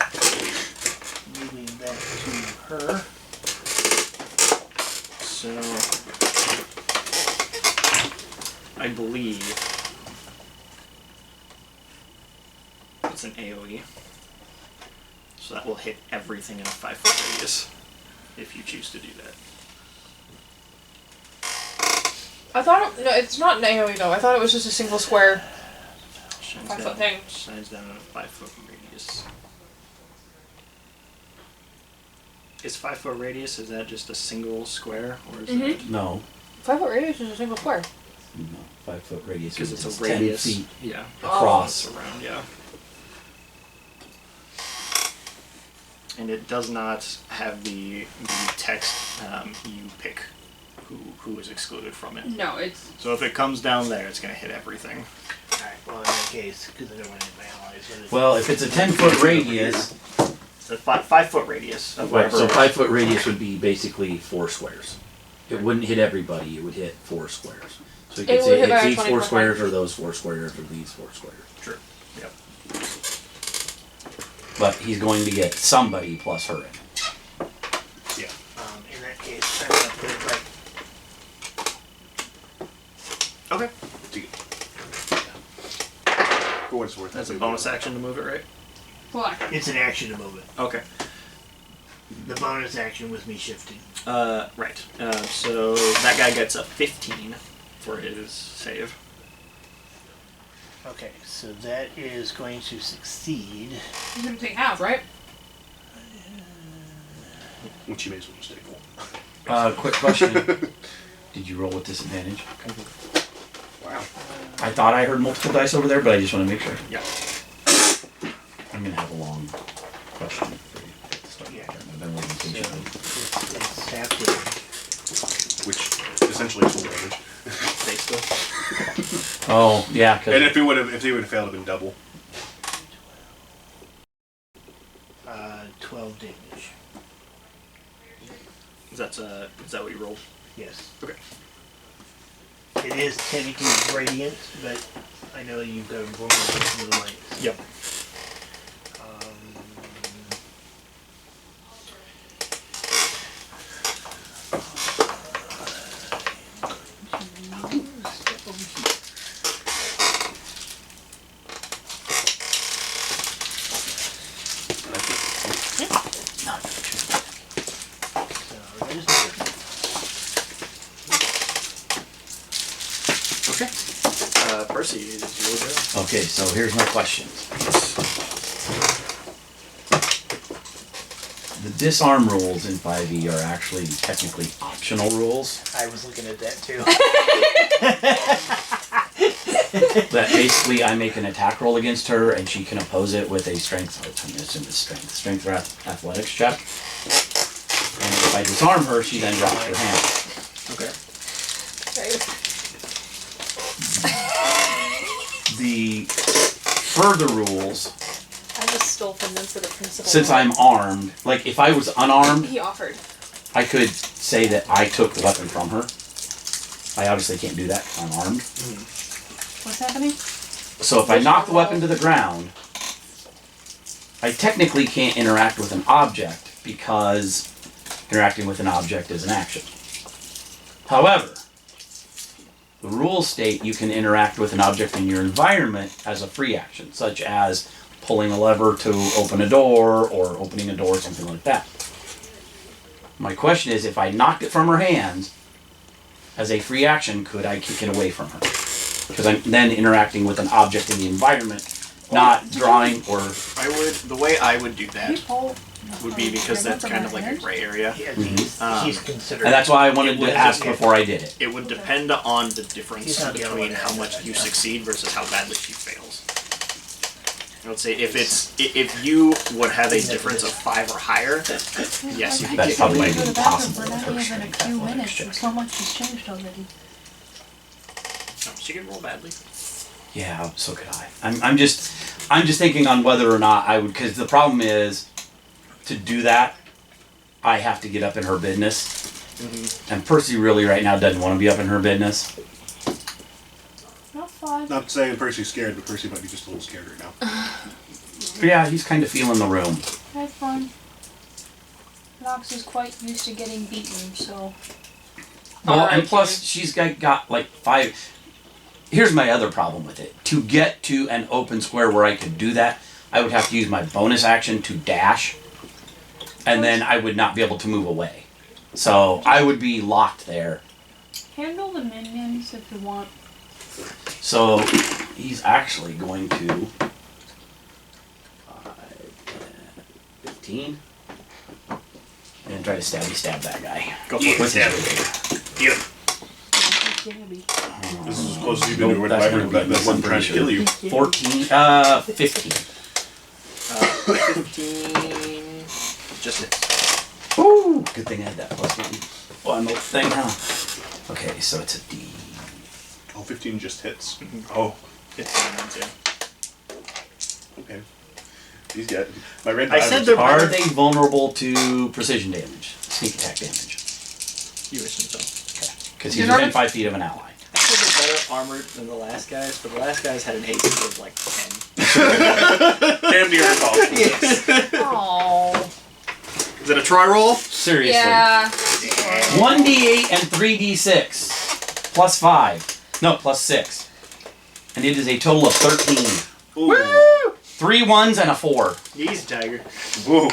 moving back to her. So, I believe it's an AoE. So that will hit everything in a 5-foot radius, if you choose to do that. I thought no, it's not an AoE though. I thought it was just a single square. Shines 5-foot down, thing. shines down in a 5-foot radius. Is 5-foot radius, is that just a single square, or is it? No. 5-foot radius is a single square. No. 5-foot radius. Because means it's a radius. 10 feet Yeah. across. Around, yeah. And it does not have the text you pick who is excluded from it. No, it's So if it comes down there, it's going to hit everything. Alright, well in that case, because I don't want to hit my allies with it. Well, if it's a 10-foot radius, It's a 5-foot radius of right, whatever. so 5-foot radius would be basically 4 squares. It wouldn't hit everybody, it would hit 4 squares. So you It could would say hit by it's a these 4 20%. squares, or those 4 squares, or these 4 squares. True. Yep. But he's going to get somebody plus her in. Yeah. In that case, I'm gonna put it right. Okay. For what it's worth. That's a bonus action to move it, right? black. It's an action to move it. Okay. The bonus action was me shifting. Right. So that guy gets a 15 for his save. Okay, so that is going to succeed. He's gonna take half, right? Which you may as well just take one. Quick question. Did you roll with disadvantage? Wow. I thought I heard multiple dice over there, but I just want to make sure. Yeah. I'm going to have a long question for you at the start. Yeah. I've been waiting So patiently. it's half damage. Which essentially is full damage. Stay still. Oh, yeah, And because if they would have failed, it'd been double. 12 damage. Is that what you rolled? Yes. Okay. It is technically radiant, but I know you've got vulnerable to the light. Yep. Okay. Percy, it's your go. okay, so here's my question. The disarm rules in 5e are actually technically optional rules. I was looking at that too. That basically I make an attack roll against her and she can oppose it with a strength, I'm going to assume it's strength or athletics check. And if I disarm her, she then drops her hand. Okay. The further rules, I just stole from them for the principal. since I'm armed, like if I was unarmed, He offered. I could say that I took the weapon from her. I obviously can't do that because I'm armed. What's happening? So if I knock the weapon to the ground, I technically can't interact with an object because interacting with an object is an action. However, the rules state you can interact with an object in your environment as a free action, such as pulling a lever to open a door or opening a door, something like that. My question is, if I knocked it from her hands as a free action, could I kick it away from her? Because I'm then interacting with an object in the environment, not drawing or... The way I would do that People would be because that's kind of like a gray area. Yeah, Mhm. he's considered. And that's why I wanted It would to ask just- before I did it. It would depend on the difference He's not the only between one how that much does you that. succeed versus how badly she fails. I would say if you would have a difference of 5 or higher, yes, you can That's kick probably away. Go to the impossible bathroom for not first. even a few minutes, and so much has changed already. No, she can roll badly. Yeah, so could I. I'm just thinking on whether or not I would, because the problem is, to do that, I have to get up in her business. And Percy really right now doesn't want to be up in her business. Not fine. Not saying Percy's scared, but Percy might be just a little scared right now. But yeah, he's kind of feeling the room. Have fun. Nox is quite used to getting beaten, so. Well, Alright, and plus she's got like 5. Here's my other problem with it. To get to an open square where I could do that, I would have to use my bonus action to dash, and then I would not be able to move away. So I would be locked there. Handle the minions if you want. So he's actually going to 5, 10, 15, and try to stab that guy. Go for it. With Stab his him. Gabby. This is as close as you've been to a red That's wyvern, gonna but be that's one trying to sure. kill you. 14, 15. 15. Just hits. Ooh, good thing I had that +1 little thing, huh? Okay, so it's a D. Oh, 15 just hits. Oh, 15, yeah. okay. He's got my red I said wyverns they're- Are they vulnerable to precision damage? Sneak attack damage? You assume so. Because You're he's not within gonna- 5 feet of an ally. I think they're better armored than the last guys, but the last guys had an AC of like 10. damn near recall. Oh. Is it a try roll? Seriously. Yeah. 1d8 and 3d6. +5. No, +6. And it is a total of 13. Ooh. 3 1s and a 4. Easy, Tiger. Whoa.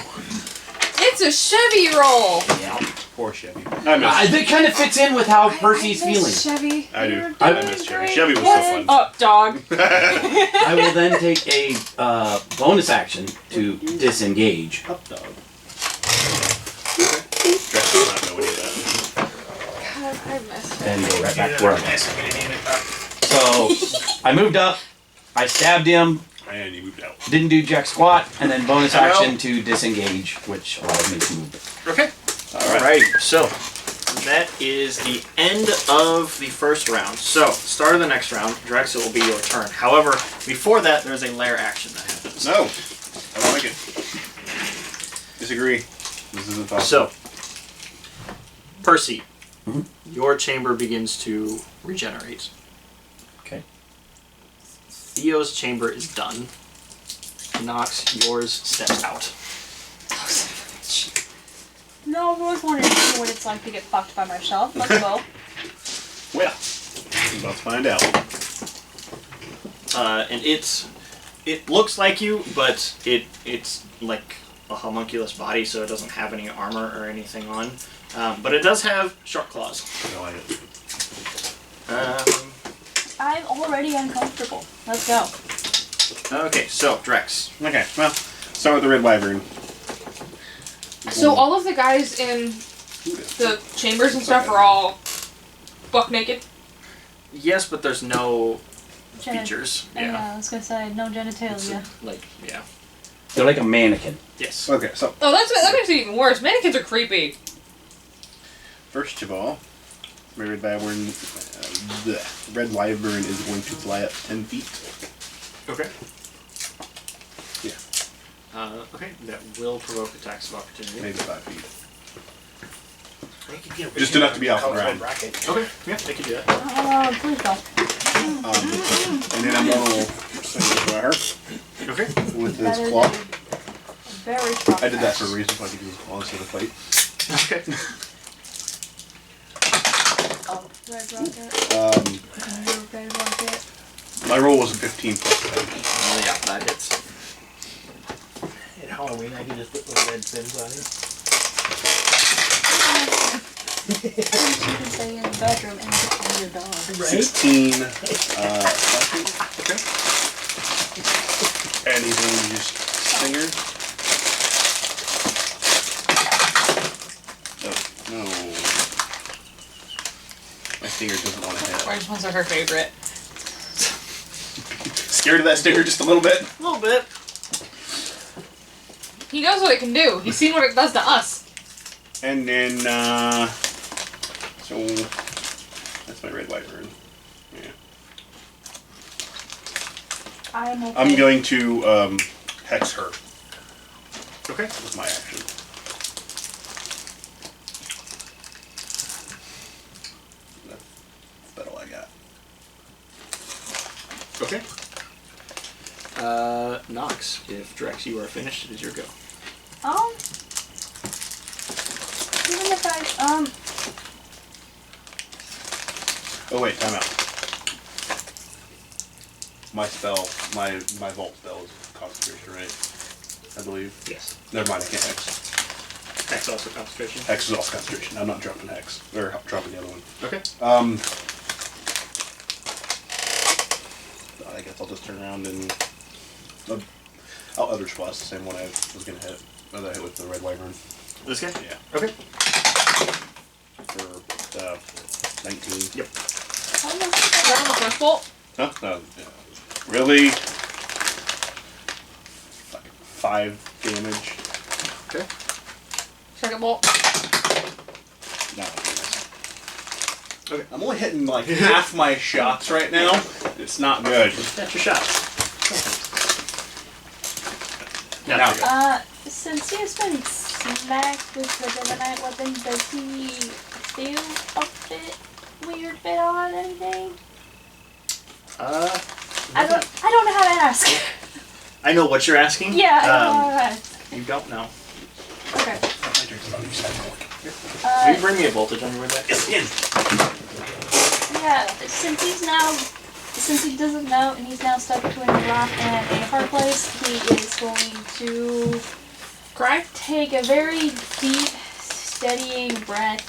It's a Chevy roll. Yeah. Poor Chevy. I miss. It kind of fits in with how Percy's I miss feeling. Chevy. I do. You're I doing miss Chevy. great, Chevy was so Collin. fun. Up, dog. I will then take a bonus action to disengage. Up dog. Drex does not know any of that. God, I miss it. And go right back to where I was. So I moved up, I stabbed him, And you moved out. didn't do jack squat, and then bonus action to disengage, which allowed me to move. Okay. Alright. Alright, so that is the end of the first round. So, start of the next round, Drex, it will be your turn. However, before that, there's a lair action that happens. No. I don't like it. Disagree. This isn't possible. So, Percy, your chamber begins to regenerate. Okay. Theo's chamber is done. Nox, yours steps out. No, I've always wanted to see what it's like to get fucked by myself. Let's go. Well, we're about to find out. And it looks like you, but it's like a homunculus body, so it doesn't have any armor or anything on. But it does have sharp claws. No, I don't. I'm already uncomfortable. Let's go. Okay, so Drex. Okay, well, start with the red wyvern. So all of the guys in the chambers and stuff are all buck naked? Yes, but there's no Jenna- features. Yeah, I was gonna say, no genitalia. Yeah. They're like a mannequin. Yes. Okay, so Oh, that makes it even worse. Mannequins are creepy. first of all, my red wyvern, the red wyvern is going to fly up 10 feet. Okay. Yeah, Okay, that will provoke attacks of opportunity. maybe 5 feet. They could get Just enough to be off the ground. Rocket. Okay, yeah, they can do that. Please don't. And then I'm going to swing at her Okay. with That his is claw. a very strong I did that axe. for a reason, so I could use his claw instead of fight. Okay. Oh, red rocket. Red rocket. My roll was a 15 plus 10. Oh, yeah, that hits. At Halloween, I could just put little red pins on you. You can stay in the bedroom and get on your dog. 16 slashing. Okay. And he's going to use Stinger. Oh, no. My Stinger doesn't want to hit. Orange ones are her favorite. scared of that stinger just a little bit. A little bit. He knows what it can do. He's seen what it does to us. And then, so that's my red wyvern. Yeah. I'm okay. I'm going to hex her Okay. with my action. That's about all I got. Okay. Nox, if Drex, you are finished, it is your go. Even if I, Oh wait, time out. My spell, my vault spell is concentration, right? I believe. Yes. Never mind, I can't hex. Hex also concentration. Hex is also concentration. I'm not dropping hex. Or dropping the other one. Okay. I guess I'll just turn around and I'll Eldritch Blast the same one I was gonna hit. That I hit with the red wyvern. This guy? Yeah. Okay. For 19. Yep. Is that on the first bolt? Huh? Really? Like 5 damage. Okay. Second bolt. No. Okay. I'm only hitting like half my shots right now. It's not good. That's your shot. Now, Now, since he has been smacked with the divinite weapon, does he feel a bit weird bit on anything? I don't know how to ask. I know what you're asking. Yeah, I don't know how to ask. You don't know. Okay. Will you bring me a voltage on your way back? Yes, again. Yeah, since he doesn't know and he's now stuck between a rock and a hard place, he is going to take a very deep, steadying breath,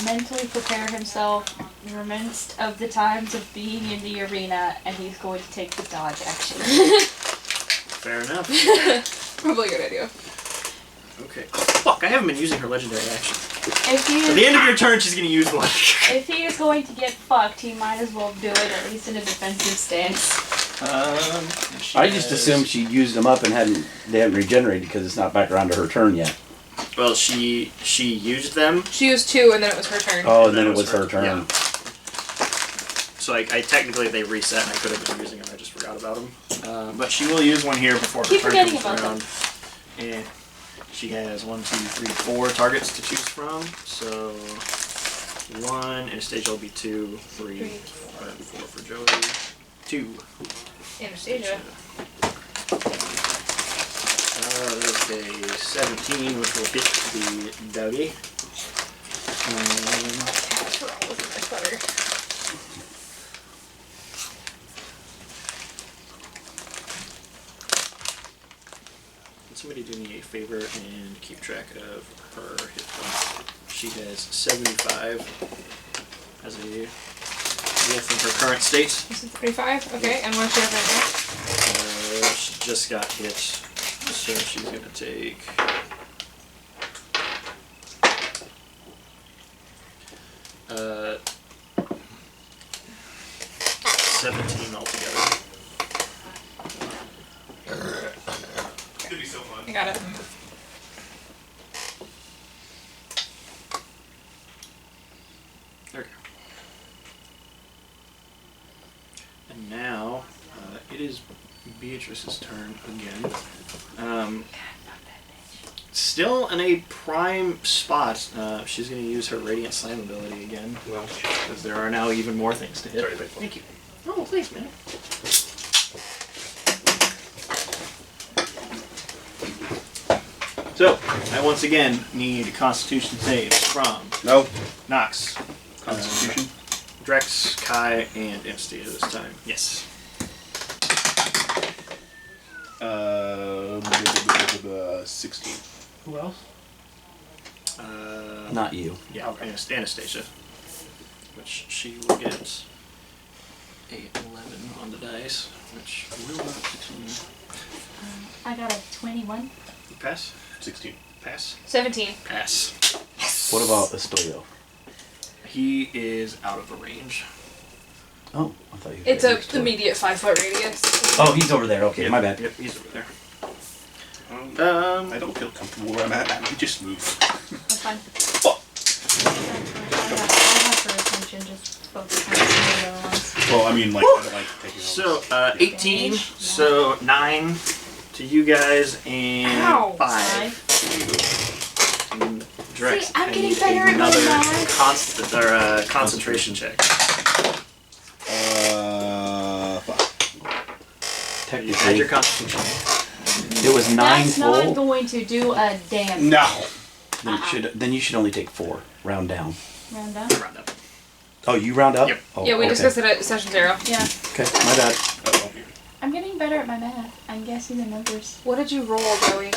mentally prepare himself in the midst of the times of being in the arena, and he's going to take the dodge action. Fair enough. Probably a good idea. Okay. Fuck, I haven't been using her legendary action. If he At the end of your turn, she's gonna use one. if he is going to get fucked, he might as well do it at least in a defensive stance. I just assumed she used them up and they hadn't regenerated because it's not back around to her turn yet. Well, she used them. She used 2 and then it was her turn. Oh, and then it was her turn. Yeah. So I technically they reset and I could have been using them. I just forgot about them. But she will use one here before her Keep turn forgetting comes about around. And she has 1, 2, 3, 4 targets to choose from. So 1, Anastasia will be 2, 3, 4 for Joey. 2. Anastasia. Okay, 17, which will hit the doggy. Cats were always in my sweater. Can somebody do me a favor and keep track of her hit points? She has 75 as a wolf in her current state. This is 35? Okay, and what's your right She just got hit, so she's gonna take... Uh, 17 altogether. Could be so fun. I got it. Okay. And now, it is Beatrice's turn again. Still in a prime spot. She's going to use her Radiant Slam ability again. Well, Because there are now even more things to hit. sorry, faithful. Thank you. Oh, thanks, man. So, I once again need Constitution saves from No. Nox, Constitution. Drex, Kai, and Anastasia this time. Yes. 16. Who else? Not you. Yeah, Anastasia. Which she will get a 11 on the dice, which will not continue. I got a 21. Pass? 16. Pass? 17. Pass. What about Estoyo? He is out of the range. Oh, I thought you It's said a next to it. immediate 5-foot radius. Oh, he's over there. Okay, my bad. Yep, he's over there. I don't feel comfortable where I'm at. I might just move. That's fine. Oh. I have her attention, just focus on the other ones. Well, I mean, like, I don't like taking So, 18, so 9 to you guys, and Ow. 5. And Drex, See, I'm I getting need better at my another math. concentration check. You had your Technically, concentration. it was 9 That's not full. going to do a damn No. Then you should only take 4. Round down. round down. Round up. Oh, you round up? Yep. Oh, Yeah, we okay. discussed it at session 0. Yeah. Okay, my bad. I'm getting better at my math. I'm guessing the numbers. What did you roll, Joey?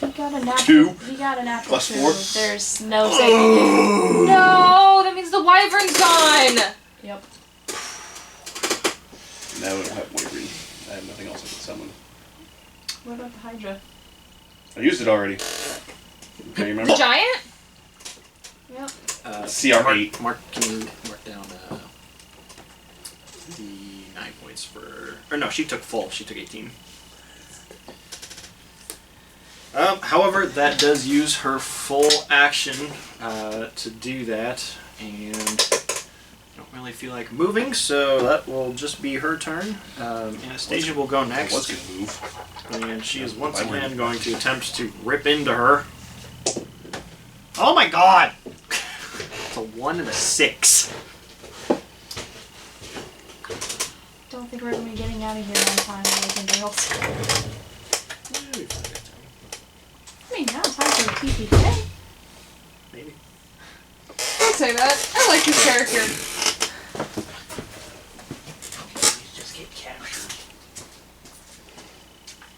He got a natural. 2. He got an apple. Plus 2. 4. There's no saving. No, that means the wyvern's gone. Yep. No, I don't have Wyvern. I have nothing else I can summon. What about the Hydra? I used it already. Can you remember? The giant? Yep. CR8. Mark, can you mark down the 9 points for... Or no, she took full. She took 18. However, that does use her full action to do that, and I don't really feel like moving, so that will just be her turn. Anastasia will go I next, was going to move. and she is once again going to attempt to rip into her. Oh my god! It's a 1 and a 6. Don't think we're gonna be getting out of here on time, boys and girls. I mean, now it's time for the TPK. Maybe. Don't say that. I like this character. Just get captured.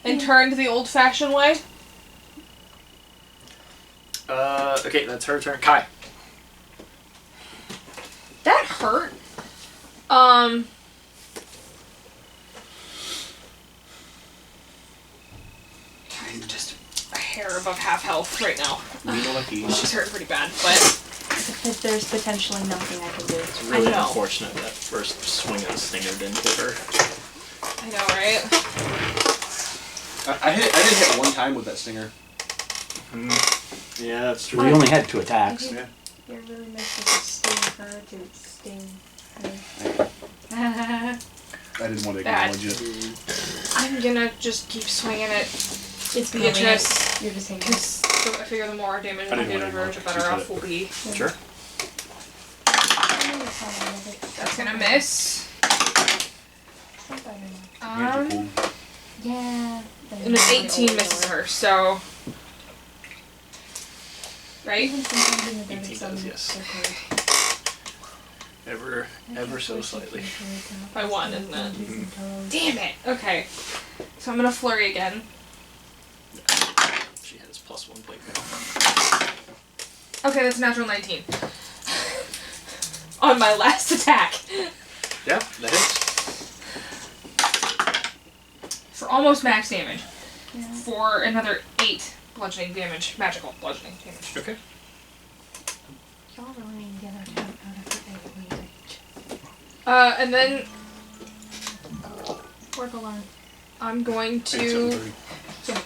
And turned the old-fashioned way. Okay, that's her turn. Kai. That hurt. I'm just a hair above half health right now. She's hurting pretty bad, but There's potentially nothing I can do. It's really I know. unfortunate that first swing of the stinger didn't hit her. I know, right? I did hit one time with that stinger. Yeah, that's We only had 2 attacks. Yeah. You're really making it sting her to sting her. I didn't want to Bad. acknowledge it. I'm gonna just keep swinging it. It's Beatrice. You're just hanging. Because I figure the more damage I I didn't do to wanna her, the acknowledge better it. off we'll be. Sure. That's gonna miss. Hands are cold. Yeah. And an 18 misses her, so... Right? 18 does, yes. Ever so slightly. By 1, isn't it? Damn it! Okay. So I'm gonna flurry again. She has +1 plate mail. Okay, that's a natural 19. On my last attack. Yeah, that hits. For almost max damage. Yeah. For another 8 bludgeoning damage. Magical bludgeoning damage. Okay. Y'all really need to get our time out of her And then Work alone. I'm going It's to 7:30.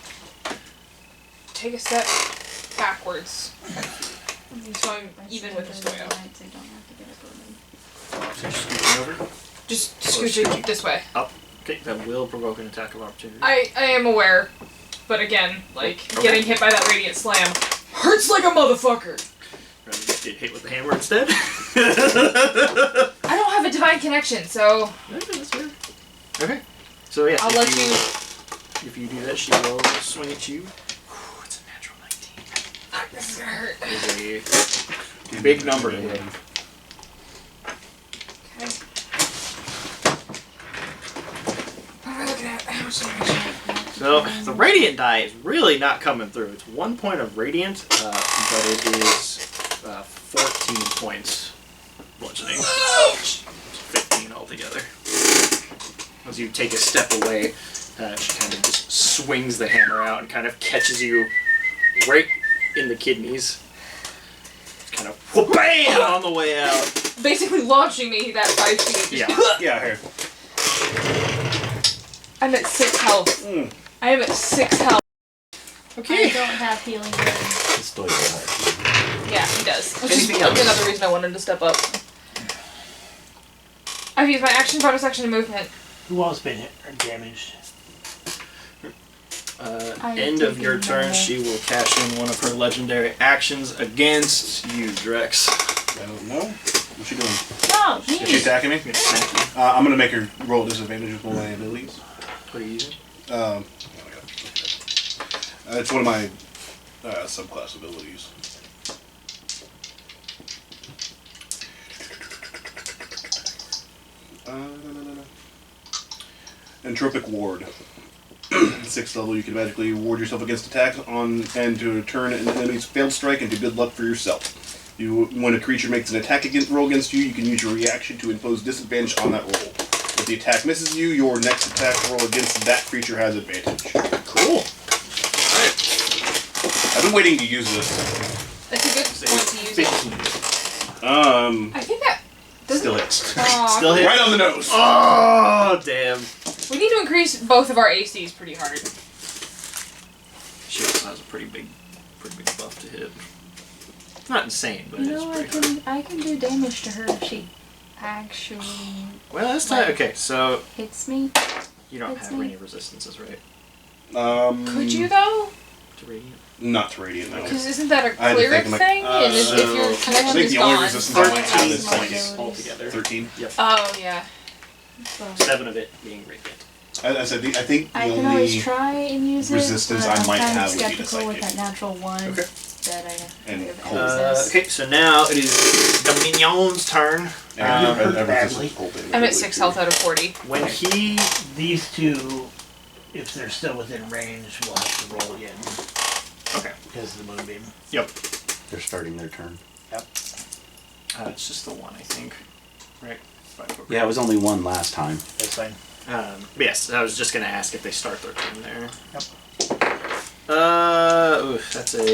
take a step backwards. So I'm even with the story. I don't have to get up early. So she's scooching over. Just scooching this way. Okay, that will provoke an attack of opportunity. I am aware, but again, like, Okay. getting hit by that radiant slam hurts like a motherfucker. Rather just get hit with the hammer instead. I don't have a divine connection, so Okay, that's fair. Okay. So yeah, I'll let you. If you do that, she will swing at you. Whew, it's a natural 19. Fuck, this is gonna hurt. It is a big number to hit. Okay. What am I looking at? How much damage? So the radiant die is really not coming through. It's 1 point of radiant, but it is 14 points bludgeoning. Ouch! 15 altogether. As you take a step away, she kind of just swings the hammer out and kind of catches you right in the kidneys. Kind of whoop-bam on the way out. Basically launching me that 5 feet. Yeah. Yeah, here. I'm at 6 health. I am at 6 health. I don't have healing word. Yeah, he does. Which Anything is else? another reason I wanted to step up. I've used my action, bonus action, and movement. Who else been hit or damaged? End of your turn, she will cash in one of her legendary actions against you, Drex. I don't know. What's she doing? Oh, Is she me. attacking me? I'm gonna make her roll at disadvantage with one of my abilities. What are you using? It's one of my subclass abilities. Entropic Ward. 6th level, you can magically ward yourself against attacks on and to turn an enemy's failed strike into good luck for yourself. When a creature makes an attack roll against you, you can use your reaction to impose disadvantage on that roll. If the attack misses you, your next attack roll against that creature has advantage. Cool. I've been waiting to use this. That's a good point to use it. 15. I think that doesn't. Still hits. Aw. Still hit. Right on the nose. Oh, damn. We need to increase both of our ACs pretty hard. She also has a pretty big buff to hit. It's not insane, but You it's know, I pretty hard. can do damage to her if she actually Well, that's not okay. So hits me. you don't It's have me. any resistances, right? Could you though? To radiant. Not to radiant, no. Because isn't that a I had to cleric think, like, thing? And if your I connection think is the only gone. resistance I might have is 13 like altogether. 13. Yep. Oh yeah. So 7 of it being radiant. I said, I think the I can always only try and use it. resistance but I might I'm kind have of would be the skeptical with psychic. that natural one. Okay. That I And have cold. access. Okay, so now it is the minion's turn. And hurt resistance badly. cold damage, I'm I at believe, 6 too. health out of 40. When he These two, if they're still within range, will have to roll again okay, because of the moonbeam. yep, They're starting their turn. Yep. it's just the one, I think, right? Yeah, it was only one last time. That's fine. Yes, I was just gonna ask if they start their turn there. Yep. That's a 8.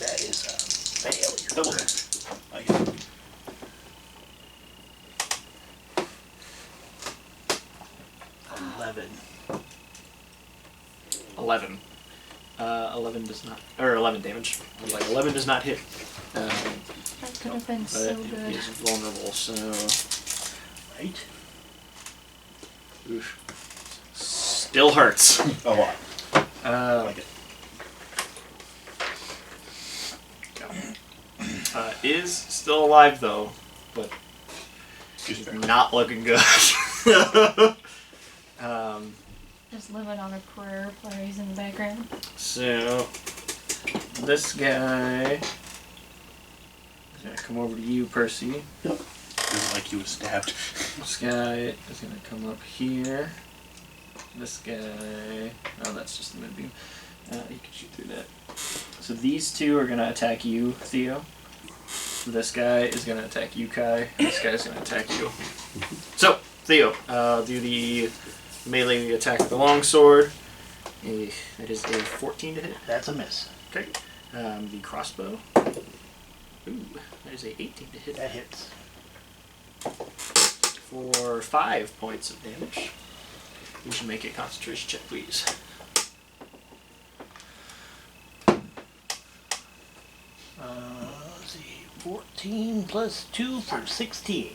That is a failure. Double hit. I get it. 11. 11. 11 does not, or 11 damage. Like 11 does not hit. That could have been But so it good. is vulnerable, so Right? oof. Still hurts. A lot. I like it. Is still alive though, but Excuse me. not looking good. Just living on a prayer plays in the background. So this guy is gonna come over to you, Percy. Feels like he was stabbed. This guy is gonna come up here. This guy, oh, that's just the moonbeam. You can shoot through that. So these two are gonna attack you, Theo. This guy is gonna attack you, Kai. And this guy's gonna attack you. So Theo, do the melee attack with the longsword. That is a 14 to hit. That's a miss. Okay. The crossbow. Ooh, that is a 18 to hit. That hits. For 5 points of damage. You should make a concentration check, please. Let's see. 14 plus 2 for 16.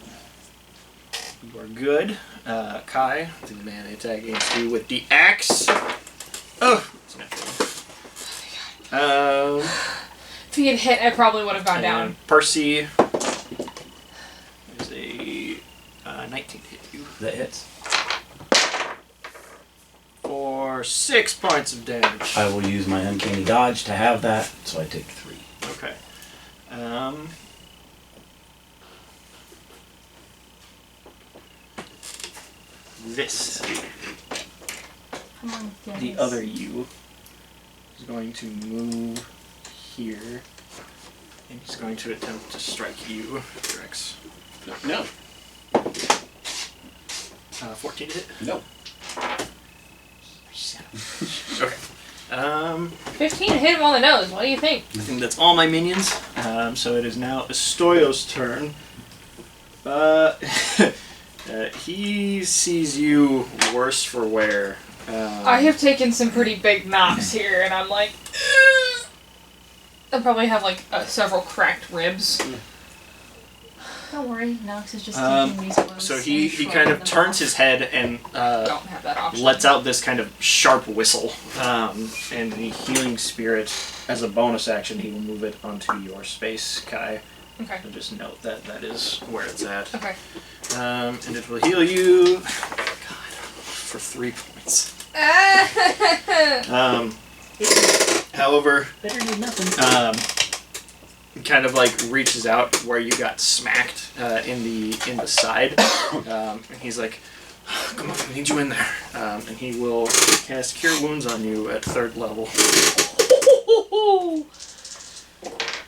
You are good. Kai, the man attack against you with the axe. Oh! It's not good. If he had hit, I probably would have gone down. And Percy is a 19 to hit you. That hits. For 6 points of damage. I will use my uncanny dodge to have that, so I take 3. Okay. This, Come on, Dennis. the other you, is going to move here, and he's going to attempt to strike you, Drex. No. 14 to hit? No. Okay. 15 to hit him on the nose. What do you think? I think that's all my minions. So it is now Estoyo's turn. He sees you worse for wear. I have taken some pretty big knocks here, and I'm like, "Ugh." I probably have like several cracked ribs. Don't worry, Nox is just taking these blows. So and he shrugging kind of them turns off. his head and Don't have that option. lets out this kind of sharp whistle. And the healing spirit, as a bonus action, he will move it onto your space, Kai. Okay. So just note that that is where it's at. Okay. And it will heal you for 3 points. However, Better do nothing. kind of like reaches out where you got smacked in the side, and he's like, "Come on, we need you in there." And he will cast Cure Wounds on you at 3rd level.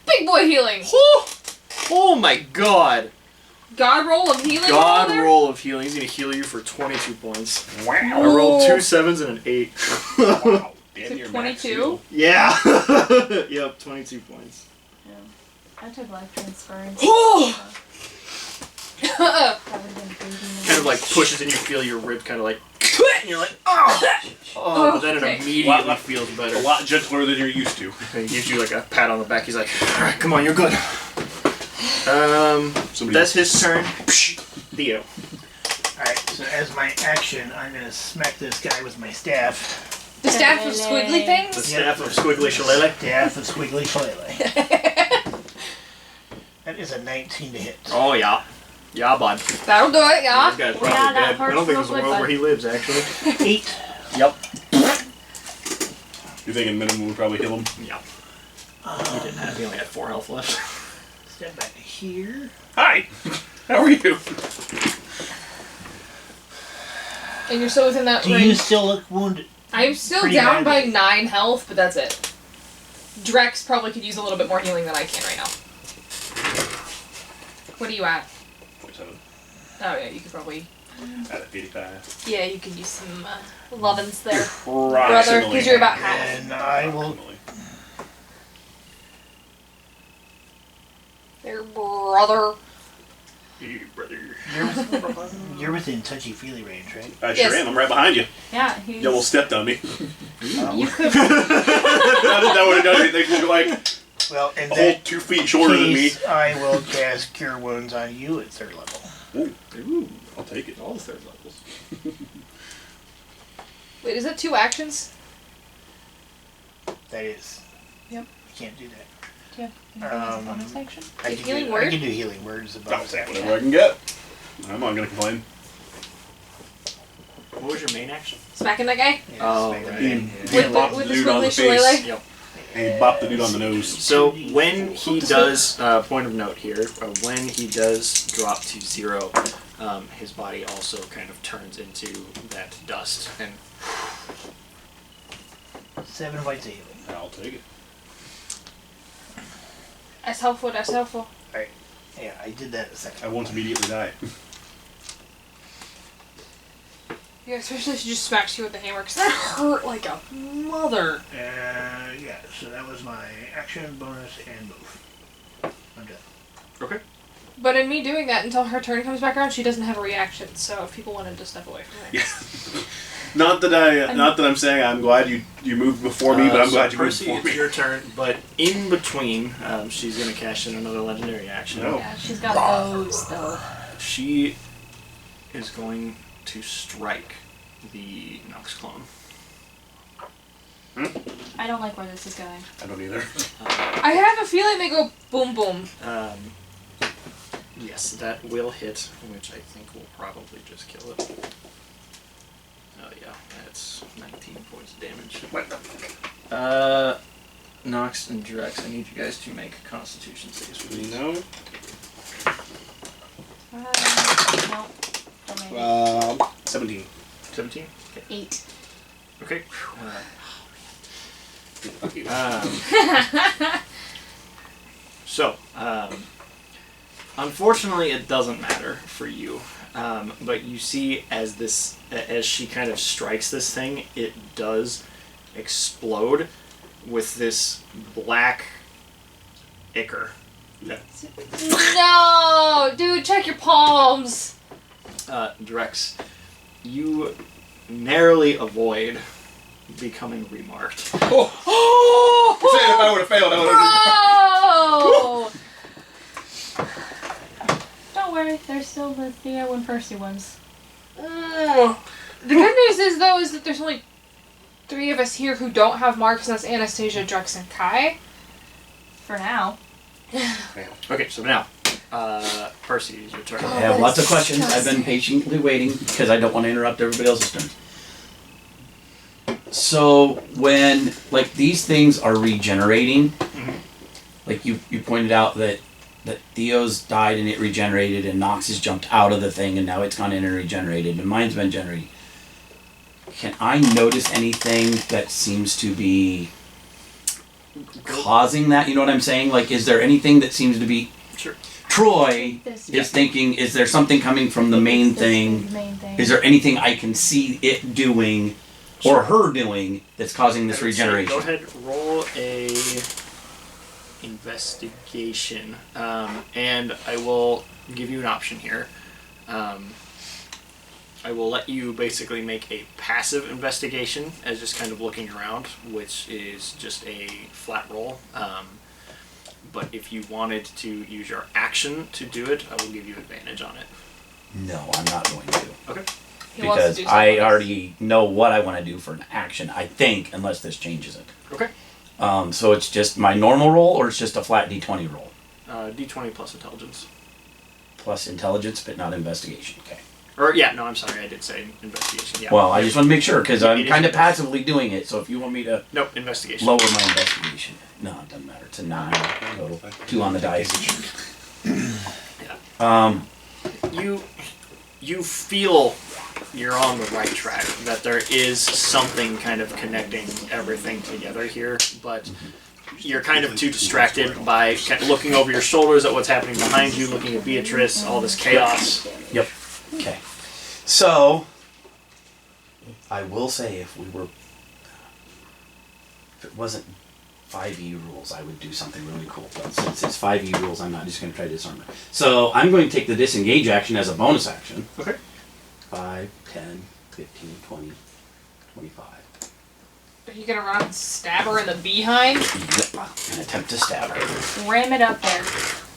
Big boy healing. Oh my God! God roll of healing. God there? roll of healing. He's gonna heal you for 22 points. Wow. I rolled 2 7s and an 8. Wow. So Damn, you're max 22? heal. Yeah. Yep, 22 points. I took life transference. Oh! That would've been breathing. Kind of like pushes and you feel your rib kind of like, and you're like, oh, but then Okay. it immediately feels better. A lot gentler than you're used to. And he gives you like a pat on the back. He's like, all right, come on, you're good. That's his turn. Theo. Alright, so as my action, I'm gonna smack this guy with my staff. The staff of squiggly The things. staff of Squiggly Shillelagh. Staff of Squiggly Shillelagh. That is a 19 to hit. Oh yeah, yeah, bud. That'll do it. Yeah. This guy's Yeah, probably that dead. I hurts don't think real there's a good, world bud. where he lives actually. 8. Yep. You're thinking minimum would probably heal him? Yep. He didn't have. He only had 4 health left. Step back here. Hi! How are you? And you're still within that Do you range. still look wounded? I'm still Pretty down by badly. 9 health, but that's it. Drex probably could use a little bit more healing than I can right now. What are you at? 27. Oh yeah, you could probably. Out of 85. Yeah, you could use some lovin's there. Brother, because you're about half. And I will. There, brother. Hey, brother. You're within touchy-feely range, right? I sure Yes. am. I'm right behind you. Yeah, he's. You almost stepped on me. You could. That would have done anything. You're like Well, in a whole that 2 feet shorter than me. case, I will cast Cure Wounds on you at 3rd level. Ooh, I'll take it. all the 3rd levels. Wait, is that 2 actions? That is. Yep. You can't do that. Yeah, anything as a bonus action? I Like can healing do, word? I can do healing words as a I'll bonus take action. whatever I can get. I'm not gonna complain. What was your main action? Smacking that guy? Yeah, Oh, smack right. him. He bopped with the the dude on the squiggly face. shillelagh? Yep. And he bopped the dude on the nose. So when he does, point of note here, when he does drop to 0, his body also kind of turns into that dust. And 7 points of healing. I'll take it. That's helpful, that's helpful. Yeah, I did that a second. I won't immediately die. Yeah, especially if she just smacks you with the hammer, because that hurt like a mother. Yeah, so that was my action, bonus, and move. I'm done. okay. But in me doing that until her turn comes back around, she doesn't have a reaction, so if people wanted to step away from her. Yeah. Not that I'm saying I'm glad you moved before me, but I'm glad you moved Percy, before it's me. your turn, but in between, she's going to cash in another legendary action. No. Yeah, she's got those though. She is going to strike the Nox clone. I don't like where this is going. I don't either. I have a feeling they go boom boom. Yes, that will hit, which I think will probably just kill it. Oh yeah, that's 19 points of damage. What the fuck? Nox and Drex, I need you guys to make Constitution saves for these. No. No. 17. 17? Okay. 8. Okay. Fuck you. So, unfortunately, it doesn't matter for you. But you see, as she kind of strikes this thing, it does explode with this black ichor. No, dude, check your palms. Drex, you narrowly avoid becoming remarked. Oh! You're saying if I would have failed, I would have... Bro! Don't worry, there's still the Theo and Percy ones. The good news is, though, is that there's only 3 of us here who don't have marks, and that's Anastasia, Drex, and Kai. For now. Okay, so now, Percy, is your turn. I have lots of questions. I've been patiently waiting because I don't want to interrupt everybody else's turn. So when like these things are regenerating, like you pointed out that Theo's died and it regenerated, and Nox has jumped out of the thing and now it's gone in and regenerated, and mine's been generating. Can I notice anything that seems to be causing that? You know what I'm saying? Like, is there anything that seems to be... Sure. Troy is thinking, is there something coming from the main thing? Is there anything I can see it doing or her doing that's causing this regeneration? Go ahead, roll a investigation, and I will give you an option here. I will let you basically make a passive investigation as just kind of looking around, which is just a flat roll. But if you wanted to use your action to do it, I will give you advantage on it. No, I'm not going to. Okay. Because I already know what I want to do for an action, I think, unless this changes it. Okay. So it's just my normal roll, or it's just a flat D20 roll? D20 plus intelligence. Plus intelligence, but not investigation. Okay. Or, yeah, no, I'm sorry, I did say investigation. Yeah. Well, I just want to make sure, because I'm It is kind of investigation. passively doing it, so if you want me to Nope, investigation. lower my investigation. No, it doesn't matter. It's a 9 total. 2 on the dice. You feel you're on the right track, that there is something kind of connecting everything together here, but you're kind of too distracted by looking over your shoulders at what's happening behind you, looking at Beatrice, all this chaos. Yep. Okay. So, I will say if it wasn't 5e rules, I would do something really cool. But since it's 5e rules, I'm not just going to try to disarm it. So, I'm going to take the disengage action as a bonus action. Okay. 5, 10, 15, 20, 25. Are you gonna run and stab her in the behind? Yep. And attempt to stab her. Ram it up there.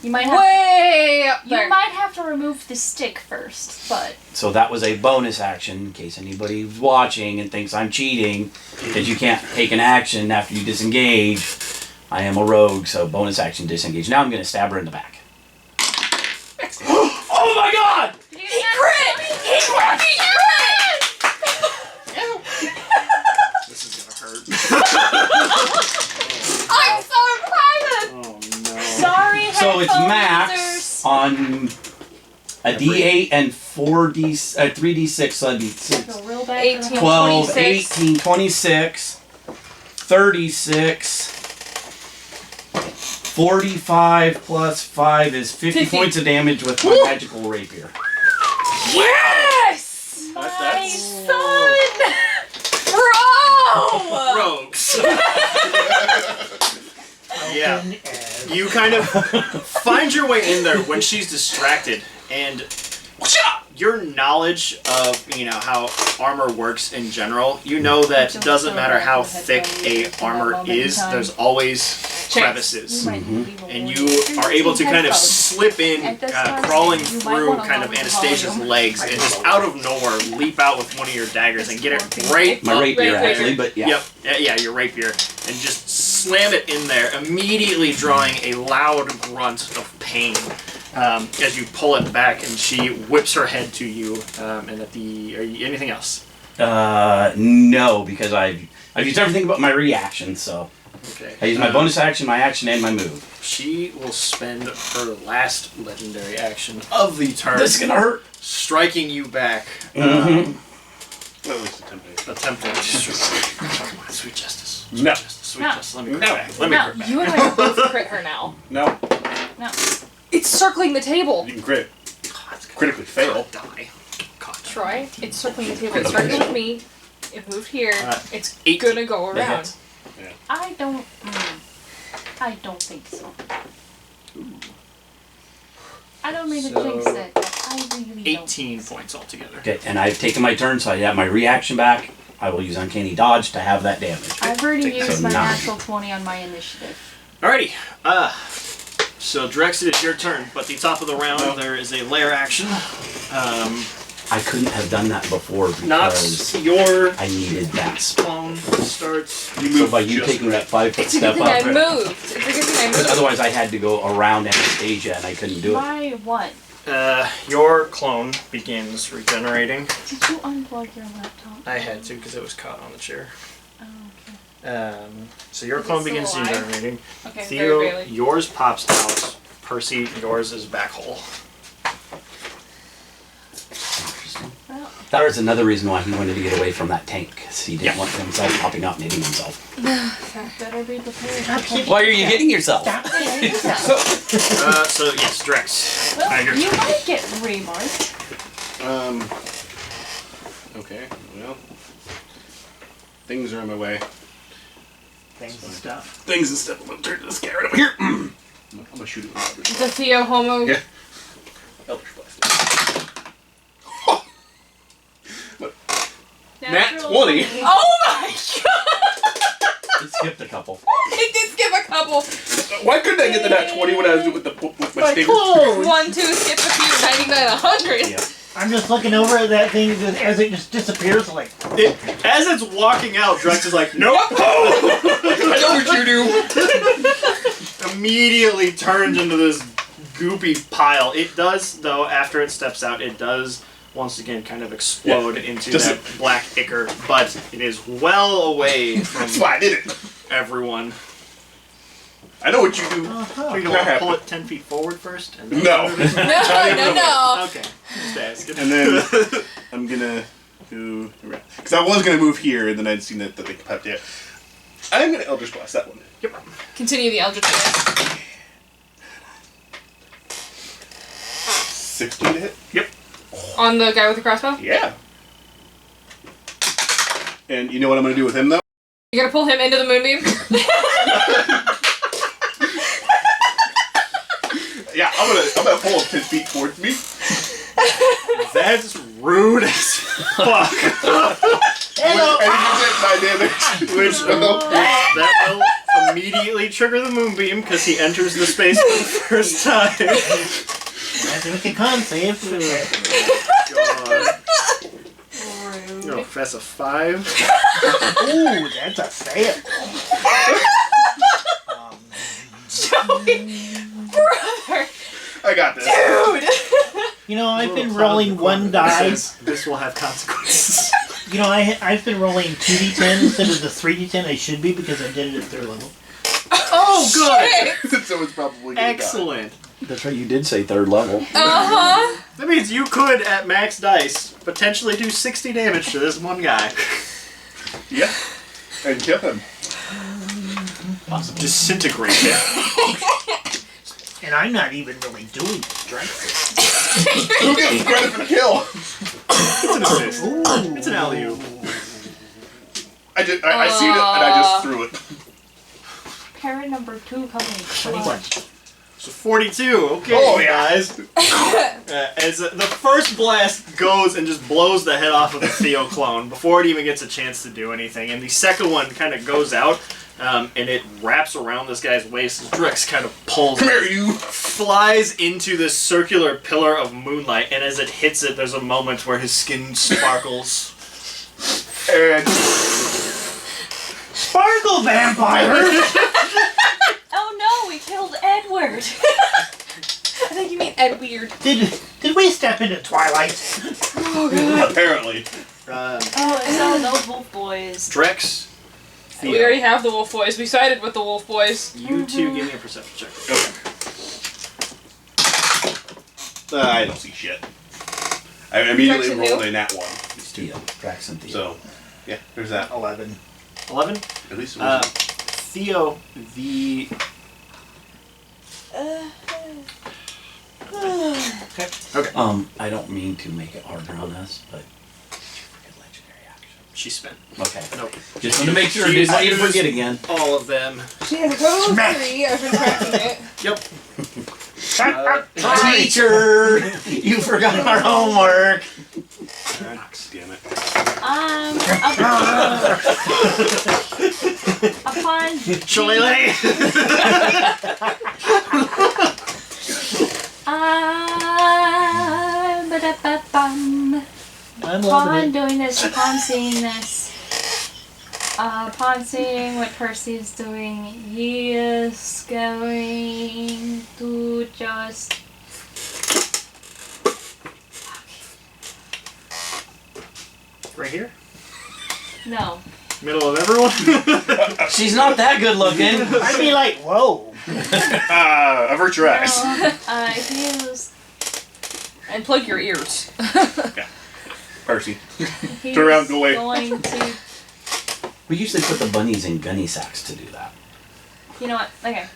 You might have Way up there. You might have to remove the stick first, but So that was a bonus action, in case anybody's watching and thinks I'm cheating, because you can't take an action after you disengage. I am a rogue, so bonus action disengage. Now I'm going to stab her in the back. Oh my god! He crit! He fucking crit! This is gonna hurt. I'm so excited! Oh no. sorry, So it's headphone max users. on a D8 and 3D6, so that'd be 6, Like a real bad 18. 12, 26. 18, 26, 36, 45 plus 5 is 50 points of damage with my magical rapier. Yes! My That's- son! Bro! Rogues. Yeah. Open as- You kind of find your way in there when she's distracted, and your knowledge of, how armor works in general, you know that it doesn't matter how thick a armor is, there's always crevices. And you are able to kind of slip in, crawling through kind of Anastasia's legs, and just out of nowhere leap out with one of your daggers and get it right My up rapier, there. actually, but yeah. Yep, yeah, your rapier, and just slam it in there, immediately drawing a loud grunt of pain as you pull it back, and she whips her head to you. And anything else? No, because I've used everything but my reaction, so Okay. I use my bonus action, my action, and my move. She will spend her last legendary action of the turn, This is gonna hurt. striking you back. Mm-hmm. At least Attempting to strike. Come on, sweet justice. Sweet No. justice. Sweet No. justice. Let me crit No. back. Let me No. crit back. You and I are both crit her now. No, No. It's circling the table. you can crit. God, it's gonna Critically fail. Die. God. Troy, it's circling the table. It started with me. It moved here. It's 18. gonna go That around. hits. I don't think so. I don't mean to jinx it, but I really 18 points altogether. Okay, and I've taken my turn, so I have my reaction back. I will use Uncanny Dodge to have that damage. I've already used So my 9. natural 20 on my initiative. Alrighty. So Drex, it is your turn, but the top of the round there is a lair action. I couldn't have done that before Not because your I needed that. clone starts. So by you taking that 5-foot It's a step good thing I up, moved. It's a good thing I moved. otherwise I had to go around Anastasia and I couldn't do it. My what? Your clone begins regenerating. Did you unplug your laptop? I had to because it was caught on the chair. Oh, okay. So your Is it clone still begins alive? regenerating. Okay, Theo, very barely. yours pops out. Percy, yours is back whole. Well, That was another reason why he wanted to get away from that tank, because he didn't want himself popping up and hitting himself. better be prepared. Why are you hitting yourself? So yes, Drex. Well, your you turn. might get remarked. Okay, well. Things are on my way. Things and stuff. Things and stuff. I'm gonna turn this guy right over here. I'm gonna shoot him with Eldritch The Theo Homo. Yeah. Eldritch Blast. Nat 20. Oh my god! It skipped a couple. It did skip a couple. Why couldn't I get the nat 20 when I was with my stinger? Close! 1, 2, skip a few, 99, 100. Yeah. I'm just looking over at that thing as it just disappears, like, As it's walking out, Drex is like, nope. I know what you do. Immediately turns into this goopy pile. It does, though, after it steps out, it does once again kind of explode into just that black ichor, but it is well away from That's why I did it. everyone. I know what you do. So you want to pull it 10 feet forward first? And then No. No. Okay. Just asking. And then I'm gonna do... Because I was gonna move here, and then I'd seen that thing popped out. I'm gonna Eldritch Blast that one. Yep. Continue the Eldritch Blast. 16 to hit? Yep. On the guy with the crossbow? Yeah. And you know what I'm gonna do with him, though? You're gonna pull him into the moonbeam? Yeah, I'm gonna pull him 10 feet towards me. That's rude as fuck. And he gets 9 damage. Which that will immediately trigger the moonbeam because he enters the space for the first time. I have to make a con save. God. Rude. No, that's a 5. Ooh, that's a fail. Joey! Brother! I got this. Dude! You know, I've been rolling one die. This will have consequences. You know, I've been rolling 2d10 instead of the 3d10 I should be because I did it at 3rd level. Oh, good. So it's probably gonna Excellent. That's right, you did say 3rd level. Uh-huh. That means you could, at max dice, potentially do 60 damage to this one guy. die. Yeah. And kill him. Disintegrate him. And I'm not even really doing it, right? Who gets credit for the kill? It's an assist. Ooh. It's an alley-oop. I seen it and I just threw it. Parent number 2 coming. 21. So 42. Okay, Oh, yeah. guys. As the first blast goes and just blows the head off of the Theo clone before it even gets a chance to do anything, and the second one kind of goes out. And it wraps around this guy's waist as Drex kind of pulls Come it, here, you. flies into this circular pillar of moonlight, and as it hits it, there's a moment where his skin sparkles. And Sparkle vampire! Oh no, we killed Edward! I think you mean Ed Weird. Did we step into Twilight? apparently. Oh, it's all those wolf boys. Drex, Theo, We already have the wolf boys. We sided with the wolf boys. you two give me a perception check. Okay. I don't see shit. I immediately Jackson rolled who? a nat 1. It's Theo. Drax and Theo. So, yeah, there's that. 11. 11? At least it was. Theo, the... Okay. I don't mean to make it harder on us, but did you forget legendary action? She spent. Okay. Nope. Just want to make sure I She didn't want you to used forget again. all of them. She has a total of Smack. 3. I've been tracking it. Yep. Teacher! You forgot our homework! God damn it. Upon Shillelagh! I'm upon loving it. doing this, upon seeing this, upon seeing what Percy's doing, he is going to just. Right here? No. Middle of everyone? She's not that good looking. I'd be like, whoa. Avert your eyes. No, he is. And plug your ears. Percy. He's Turn around, go away. going to. We usually put the bunnies in gunny sacks to do that. You know what? Okay.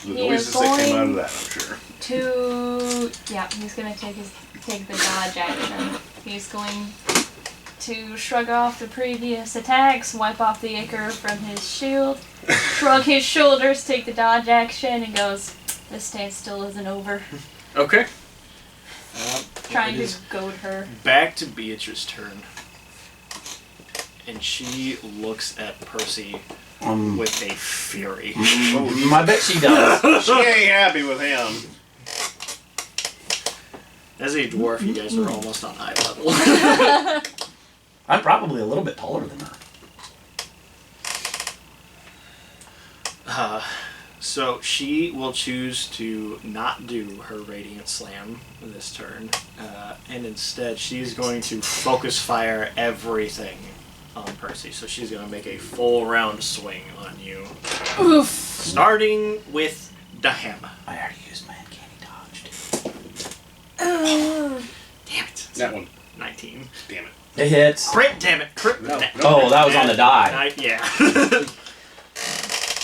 The He noises is that came out going of that, I'm sure. to. Yeah, he's gonna take the dodge action. He's going to shrug off the previous attacks, wipe off the ichor from his shield, shrug his shoulders, take the dodge action, and goes, "This standstill isn't over." Okay. Trying it to is goad her. back to Beatrice's turn. And she looks at Percy with a fury. I bet she does. She ain't happy with him. As a dwarf, you guys are almost on eye level. I'm probably a little bit taller than her. So she will choose to not do her Radiant Slam this turn, and instead she's going to focus fire everything on Percy. So she's going to make a full round swing on you. Oof. Starting with the hammer. I already used my uncanny dodge, too. Damn it. That one. 19. Damn it. It hits. Crit, damn it. Crit. No. Oh, that was on the die. Yeah.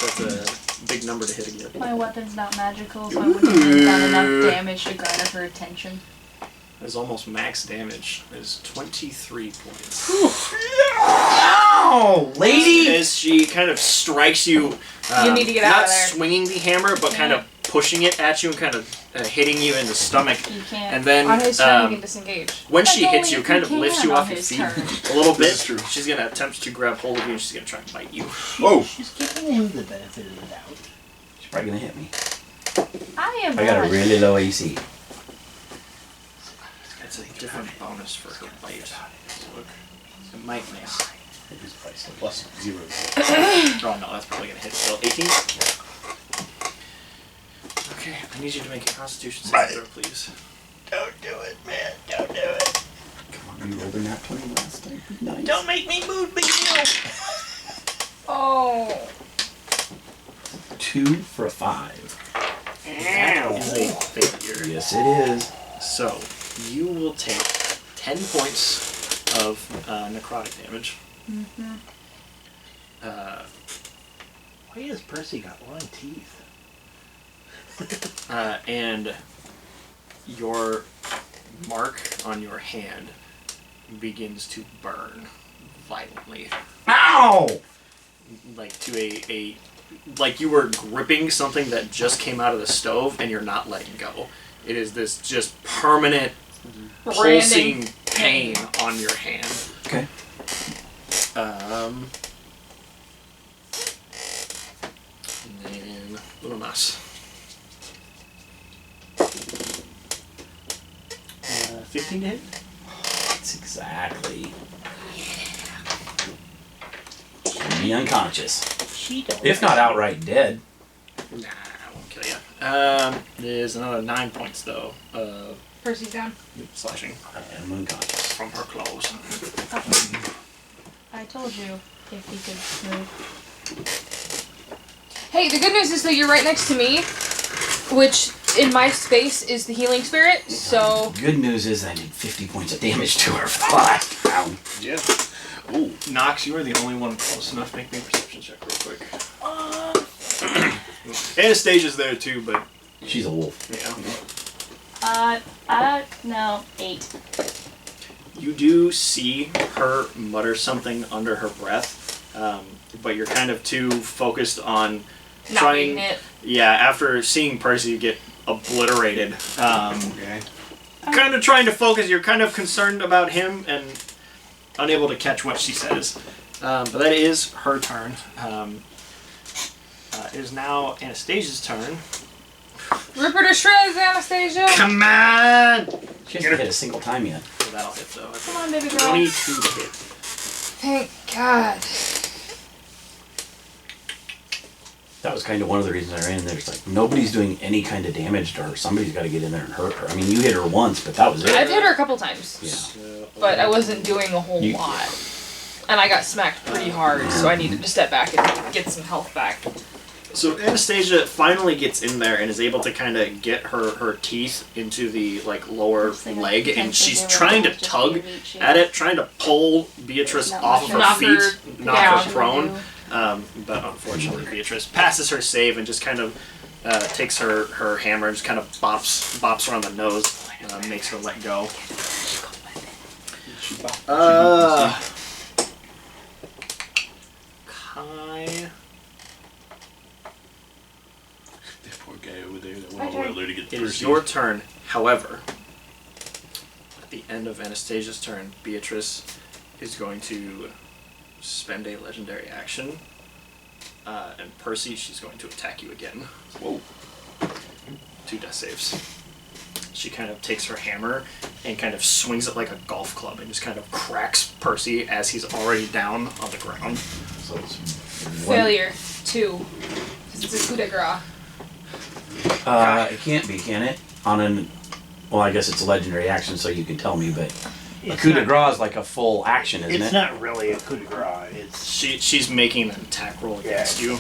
That's a big number to hit again. My weapon's not magical, so I wouldn't have done enough damage to garner her attention. That's almost max damage. Is 23 points. Ow! Lady! As she kind of strikes you, You need to get out not of there. swinging the hammer, but kind of pushing it at you and kind of hitting you in the stomach. You can't. And then On his turn, you can disengage. when she That's hits only you, if kind you of lifts can you on off your his feet turn. a little bit. That's true. She's going to attempt to grab hold of you and she's going to try and bite you. Whoa! She's giving him the benefit of the doubt. She's probably gonna hit me. I am. I got a not. really low AC. It's a different bonus for her bite. So it might miss. It is priceless. Plus 0. Oh no, that's probably going to hit still. 18? Okay, I need you to make a constitution saving throw, please. Don't do it, man. Don't do it. Come on, you rolled a nat 20 last time. Nice. Don't make me move, big deal. Oh. 2 for a 5. That is a failure. Yes, it is. So, you will take 10 points of necrotic damage. Mhm. Why has Percy got long teeth? And your mark on your hand begins to burn violently. Ow! Like to a like you were gripping something that just came out of the stove and you're not letting go. It is this just permanent pulsing pain on your hand. Okay. And then little mouse. 15 to hit? That's exactly. Should be unconscious. She don't. If not outright dead. Nah, I won't kill you. There's another 9 points though of Percy's down. slashing I am unconscious. from her claws. I told you if he could move. Hey, the good news is that you're right next to me, which in my space is the healing spirit, so... Good news is I did 50 points of damage to her for the last round. Yeah. Ooh, Nox, you are the only one close enough. Make me a perception check real quick. Anastasia's there too, but She's a wolf. yeah. No, 8. You do see her mutter something under her breath, but you're kind of too focused on Not trying. reading it. Yeah, after seeing Percy get obliterated. Okay. Kind of trying to focus. You're kind of concerned about him and unable to catch what she says. But that is her turn. It is now Anastasia's turn. Rip her to shreds, Anastasia! Come on! She hasn't hit a single time yet. So that'll hit though. Come on, baby girl. 22 to hit. Thank God. That was kind of one of the reasons I ran in there. It's like, nobody's doing any kind of damage to her. Somebody's got to get in there and hurt her. I mean, you hit her once, but that was it. I've hit her a couple times, Yeah. but I wasn't doing a whole lot. And I got smacked pretty hard, so I needed to step back and get some health back. So Anastasia finally gets in there and is able to kind of get her teeth into the lower leg, and she's trying to tug at it, trying to pull Beatrice off of her Knock feet, her knock down. her prone. But unfortunately, Beatrice passes her save and just kind of takes her hammer and just kind of bops her on the nose, makes her let go. Kai. That poor guy over there that went all the way there to get It Percy. is your turn. However, at the end of Anastasia's turn, Beatrice is going to spend a legendary action. And Percy, she's going to attack you again. Whoa. 2 death saves. She kind of takes her hammer and kind of swings it like a golf club and just kind of cracks Percy as he's already down on the ground. So it's Failure. 2. It's a coup de grace. It can't be, can it? Well, I guess it's a legendary action, so you can tell me, but a It's coup de not- grace is like a full action, isn't It's it? not really a coup de grace. It's She's making an attack roll against you.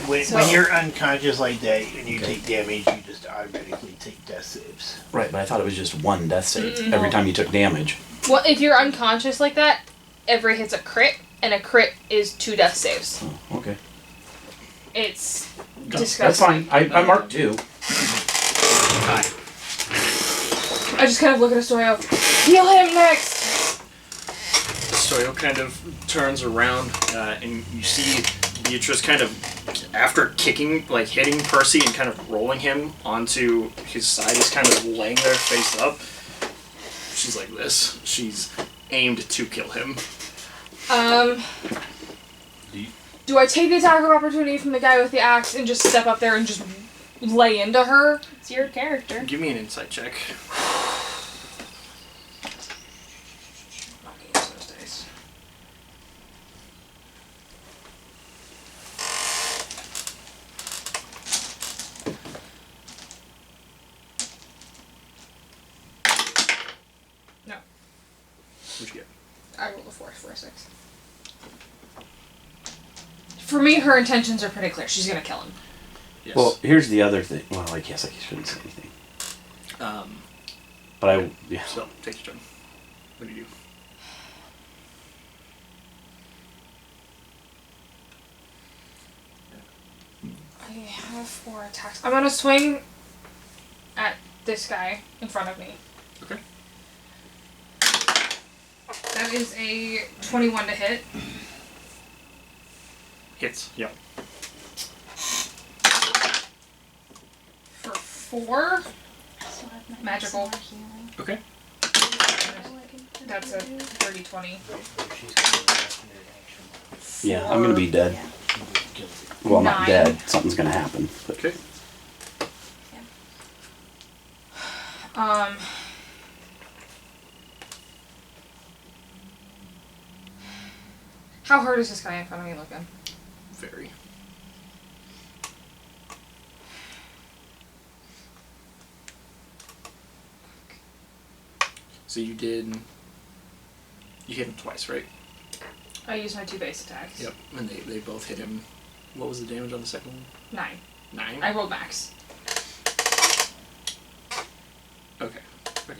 when you're unconscious like that and you take damage, you just automatically take death saves. Right, but I thought it was just 1 death save every time you took damage. Well, if you're unconscious like that, every hit's a crit, and a crit is 2 death saves. Oh, okay. It's That's disgusting. fine. I marked 2. Kai. I just kind of look at Astoria. Heal him next! Soil kind of turns around, and you see Beatrice kind of, after kicking, hitting Percy and kind of rolling him onto his side, he's kind of laying there face up. She's like this. She's aimed to kill him. Do I take the attack of opportunity from the guy with the axe and just step up there and just lay into her? It's your character. Give me an insight check. No. What'd you get? I rolled a 4 for a 6. For me, her intentions are pretty clear. She's gonna kill him. Yes. Well, here's the other thing. Well, I guess I shouldn't say anything. But yeah. So, take your turn. What do you do? I have 4 attacks. I'm gonna swing at this guy in front of me. Okay. That is a 21 to hit. Hits. Yep. For 4. Still have my Magical. healing. Okay. That's a 30-20. She's gonna do that in an action. Yeah, I'm gonna be dead. Yeah. Well, not 9. dead. Something's gonna happen. But Okay. How hard is this guy in front of me looking? Very. So you hit him twice, right? I used my 2 base attacks. Yep. And they both hit him. What was the damage on the second one? 9. 9? I rolled max. Okay. Okay.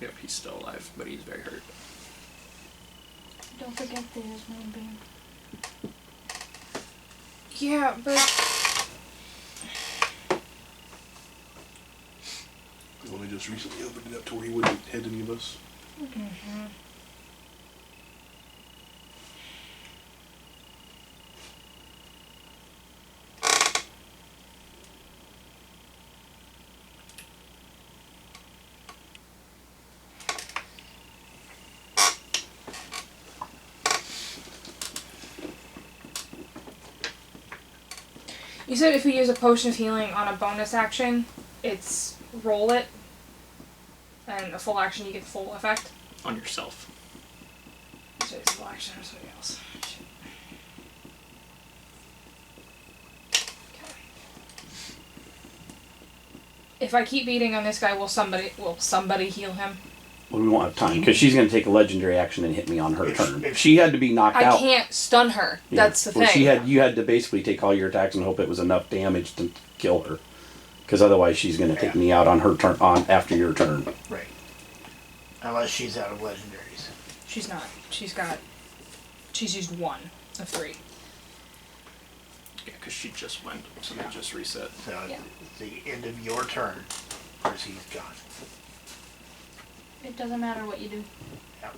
Yep, he's still alive, but he's very hurt. Don't forget there's Moonbeam. Yeah, but We only just recently opened it up to where he wouldn't hit any of us. You said if we use a potion of healing on a bonus action, it's roll it, and a full action you get full effect. On yourself. So it's full action or something else. Shit. Okay. If I keep beating on this guy, will somebody heal him? Well, we won't have time because she's going to take a legendary action and hit me on her turn. If she had to be knocked out. I can't stun her. Yeah. That's the thing. You had to basically take all your attacks and hope it was enough damage to kill her, because otherwise she's going to take me out on her turn after your turn. Right. Unless she's out of legendaries. She's not. She's used 1 of 3. Yeah, because she just went, so they just reset. So Yeah. at the end of your turn, Percy's gone. It doesn't matter what you do. Yep.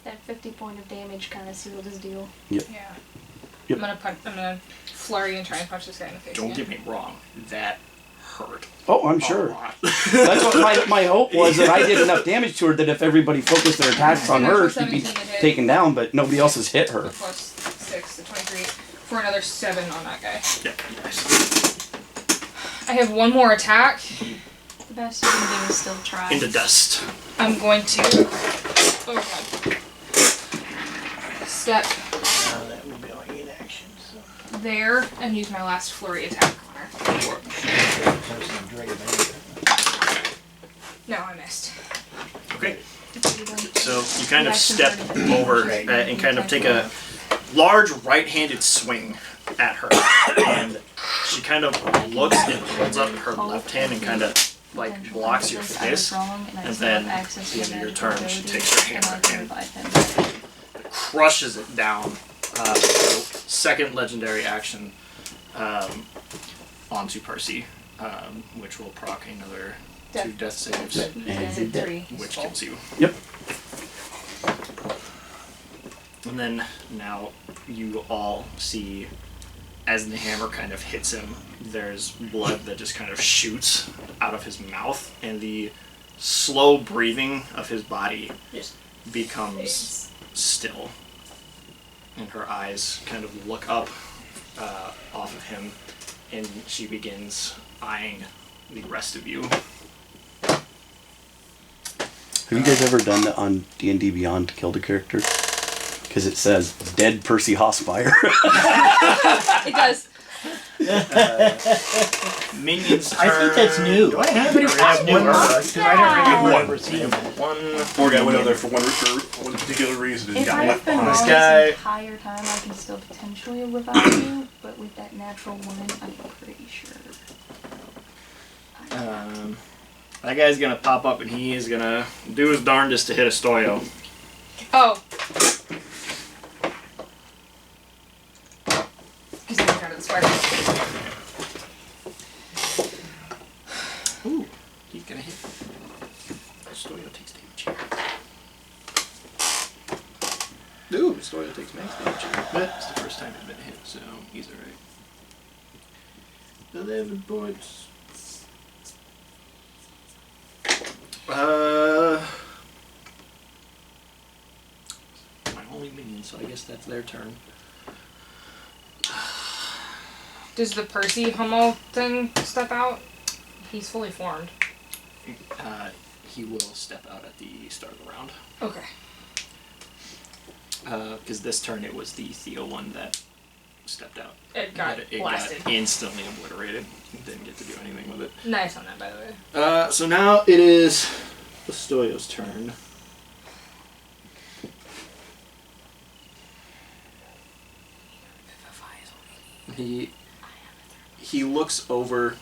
That 50 point of damage kind of sealed his deal. Yeah. Yep. I'm gonna flurry and try and punch this guy in the face. Don't again. get me wrong, that hurt. Oh, I'm a sure. lot. That's what my hope was, that I did enough damage to her that if everybody focused their attacks on her, she'd be 17 to hit. taken down, but nobody else has hit her. Plus 6 to 23 for another 7 on that guy. Yeah, nice. I have one more attack. The best you can do is still try. Into dust. I'm going to god. Step That would be only 8 actions. So. there and use my last flurry attack on her. No, I missed. Okay. So you kind of step over and kind of take a large right-handed swing at her, and she kind of looks and holds up her left hand and kind of like blocks your fist, and then at the end of your turn she takes her hammer and crushes it down. So second legendary action onto Percy, which will proc another 2 death saves, And 3. which kills you. Yep. And then now you all see, as the hammer kind of hits him, there's blood that just kind of shoots out of his mouth, and the slow breathing of his body becomes still. And her eyes kind of look up off of him, and she begins eyeing the rest of you. Have you guys ever done that on D&D Beyond to kill the character? Because it says, dead Percy Hospire. It does. Minions turn. I think that's new. Do I have any That's newer, because I don't remember ever seeing that. One. Poor guy went over there for one particular reason and If got I left have been behind. wrong This guy- this entire time, I can still potentially revive you, but with that natural 1, I'm pretty sure. That guy's gonna pop up and he is gonna do his darndest to hit a Stoyo. Oh. He's gonna try to the spider. Ooh, he's gonna hit. Stoyo takes damage. Ooh, Stoyo takes max damage. But it's the first time he's been hit, so he's alright. 11 points. My only minion, so I guess that's their turn. Does the Percy Hummel thing step out? He's fully formed. He will step out at the start of the round. Okay. Because this turn it was the Theo one that stepped out. It got It blasted. got instantly obliterated. Didn't get to do anything with it. Nice on that, by the way. So now it is the Stoyo's turn. He looks over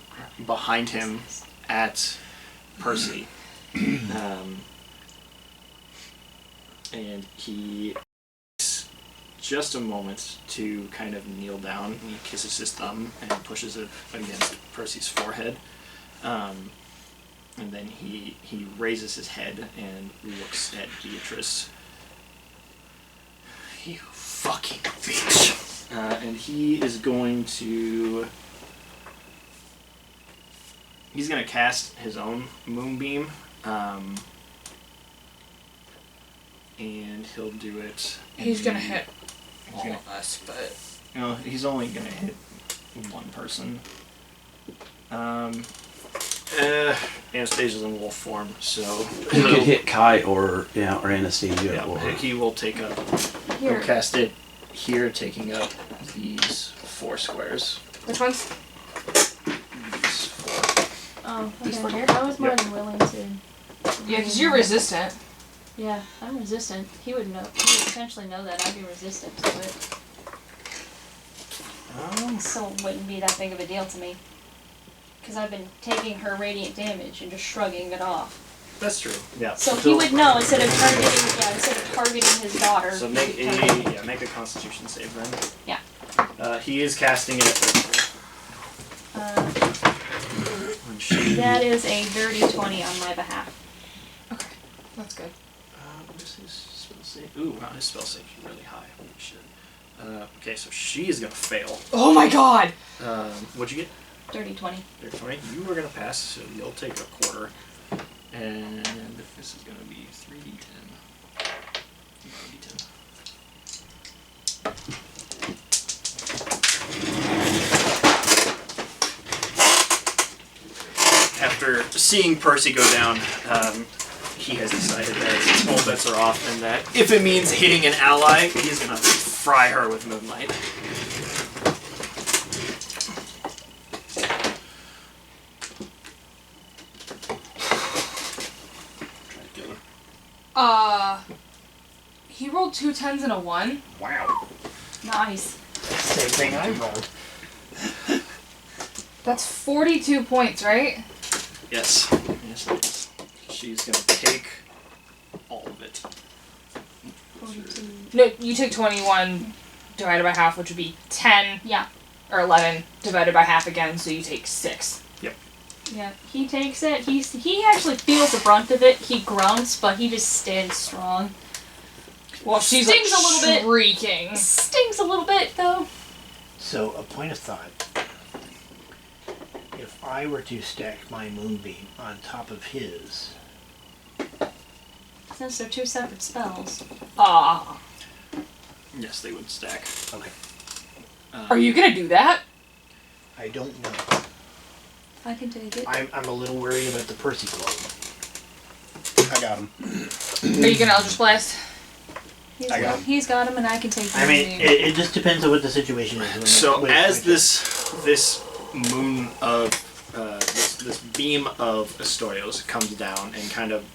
behind him at Percy. And he takes just a moment to kind of kneel down, and he kisses his thumb and pushes it against Percy's forehead. And then he raises his head and looks at Beatrice. You fucking bitch. And he is going to... He's going to cast his own Moonbeam. And he'll do it... He's gonna hit He's all gonna- of us, but No, he's only gonna hit one person. Anastasia's in wolf form, so He could hit Kai or Anastasia. yeah, Or he will take up. Here. He'll cast it here, taking up these 4 squares. Which ones? These 4. Oh, These okay. one here? I was more Yep. than willing to. Yeah, because you're resistant. Yeah, I'm resistant. He would know. He would potentially know that I'd be resistant to it. So it wouldn't be that big of a deal to me. Because I've been taking her radiant damage and just shrugging it off. That's true. Yeah. So he would know instead of targeting his daughter. So he make would target- make a Constitution save then. Yeah. He is casting it. When she. That is a dirty 20 on my behalf. Okay, that's good. What is his spell save? Ooh, wow, his spell save is really high. Holy shit. Okay, so she is gonna fail. Oh my god! What'd you get? Dirty 20. There, 20. You are gonna pass, so you'll take a quarter. And this is gonna be 3d10. After seeing Percy go down, he has decided that all bets are off, and that if it means hitting an ally, he's gonna fry her with moonlight. He rolled 2 10s and a 1. Wow. Nice. Same thing I rolled. That's 42 points, right? Yes. Yes, it is. She's gonna take all of it. 42. No, you took 21 divided by half, which would be 10, Yeah. or 11 divided by half again, so you take 6. Yeah. He takes it. He actually feels the brunt of it. He grunts, but he just stands strong. Well, she's Stings like a little bit. shrieking. Stings a little bit, though. So, a point of thought. If I were to stack my moonbeam on top of his, Since they're 2 separate spells. Ah. Yes, they would stack. okay, Are you gonna do that? I don't know. I can take it. I'm a little worried about the Percy blow. I got him. Are you gonna Eldritch Blast? He's got him, and I can take him. I mean, it just depends on what the situation is. So as this moon of this beam of Astorios comes down and kind of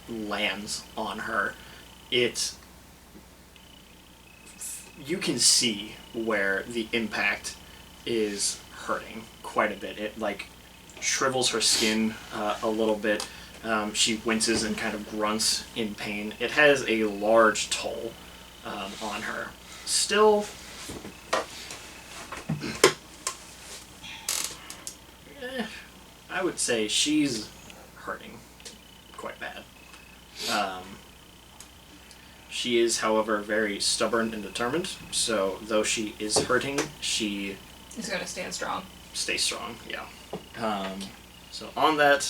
lands on her, you can see where the impact is hurting quite a bit. It like shrivels her skin a little bit. She winces and kind of grunts in pain. It has a large toll on her. Still, I would say she's hurting quite bad. She is, however, very stubborn and determined, so though she is hurting, she He's gonna stand strong. stays strong, yeah. So on that,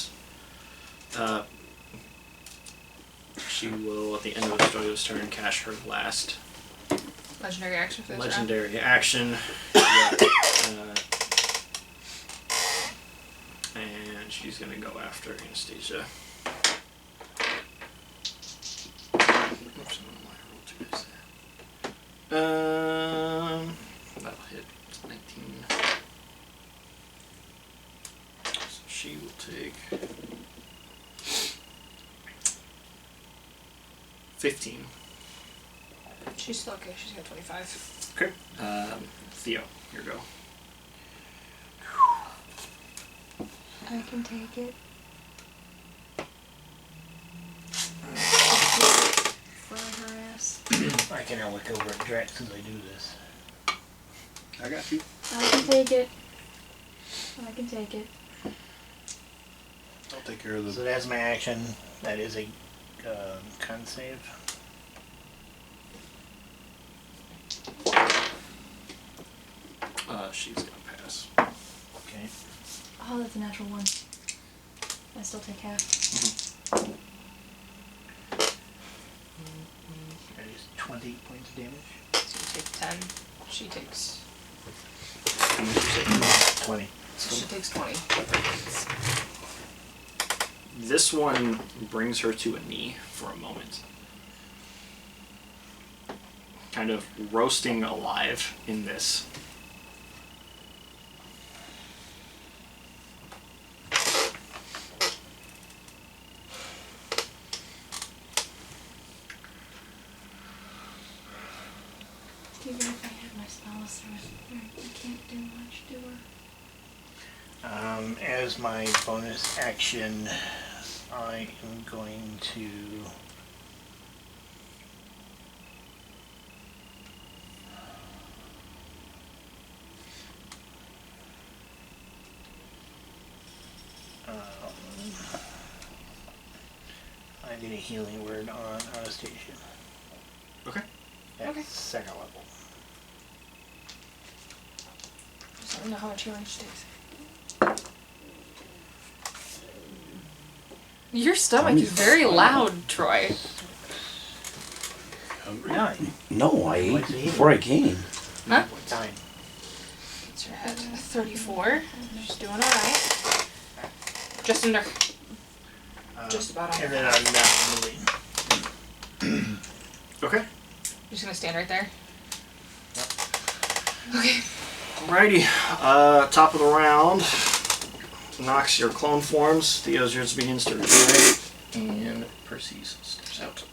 she will, at the end of Astorio's turn, cast her last Legendary action for this round. legendary action. Yeah, and she's gonna go after Anastasia. Oops, I rolled 2 dice there. That'll hit 19. So she will take 15. She's still okay. She's got 25. Okay. Theo, here you go. I can take it. Fry her ass. I can now look over at Drex as I do this. I got you. I can take it. I can take it. I'll take care of So the. that's my action. That is a con save. She's gonna pass. Okay. Oh, that's a natural 1. I still take half. That is 20 points of damage. So you take 10. She takes How much did you say? 20. So she takes 20. This one brings her to a knee for a moment. Kind of roasting alive in this. Even if I had my spells, I can't do much to her. As my bonus action, I am going to I did a healing word on Anastasia. Okay. At Okay. second level. Just don't know how much healing she takes. Your stomach is very loud, Troy. Hungry? 9. No, I ate What's the before I came. Huh? 9. It's at 34. She's doing alright. Just under. Just about on And her. then I'm not moving. Okay. You're just gonna stand right there? Okay. Alrighty. Top of the round. Knocks your clone forms. Theo's yours begins to regenerate. And Percy's steps out.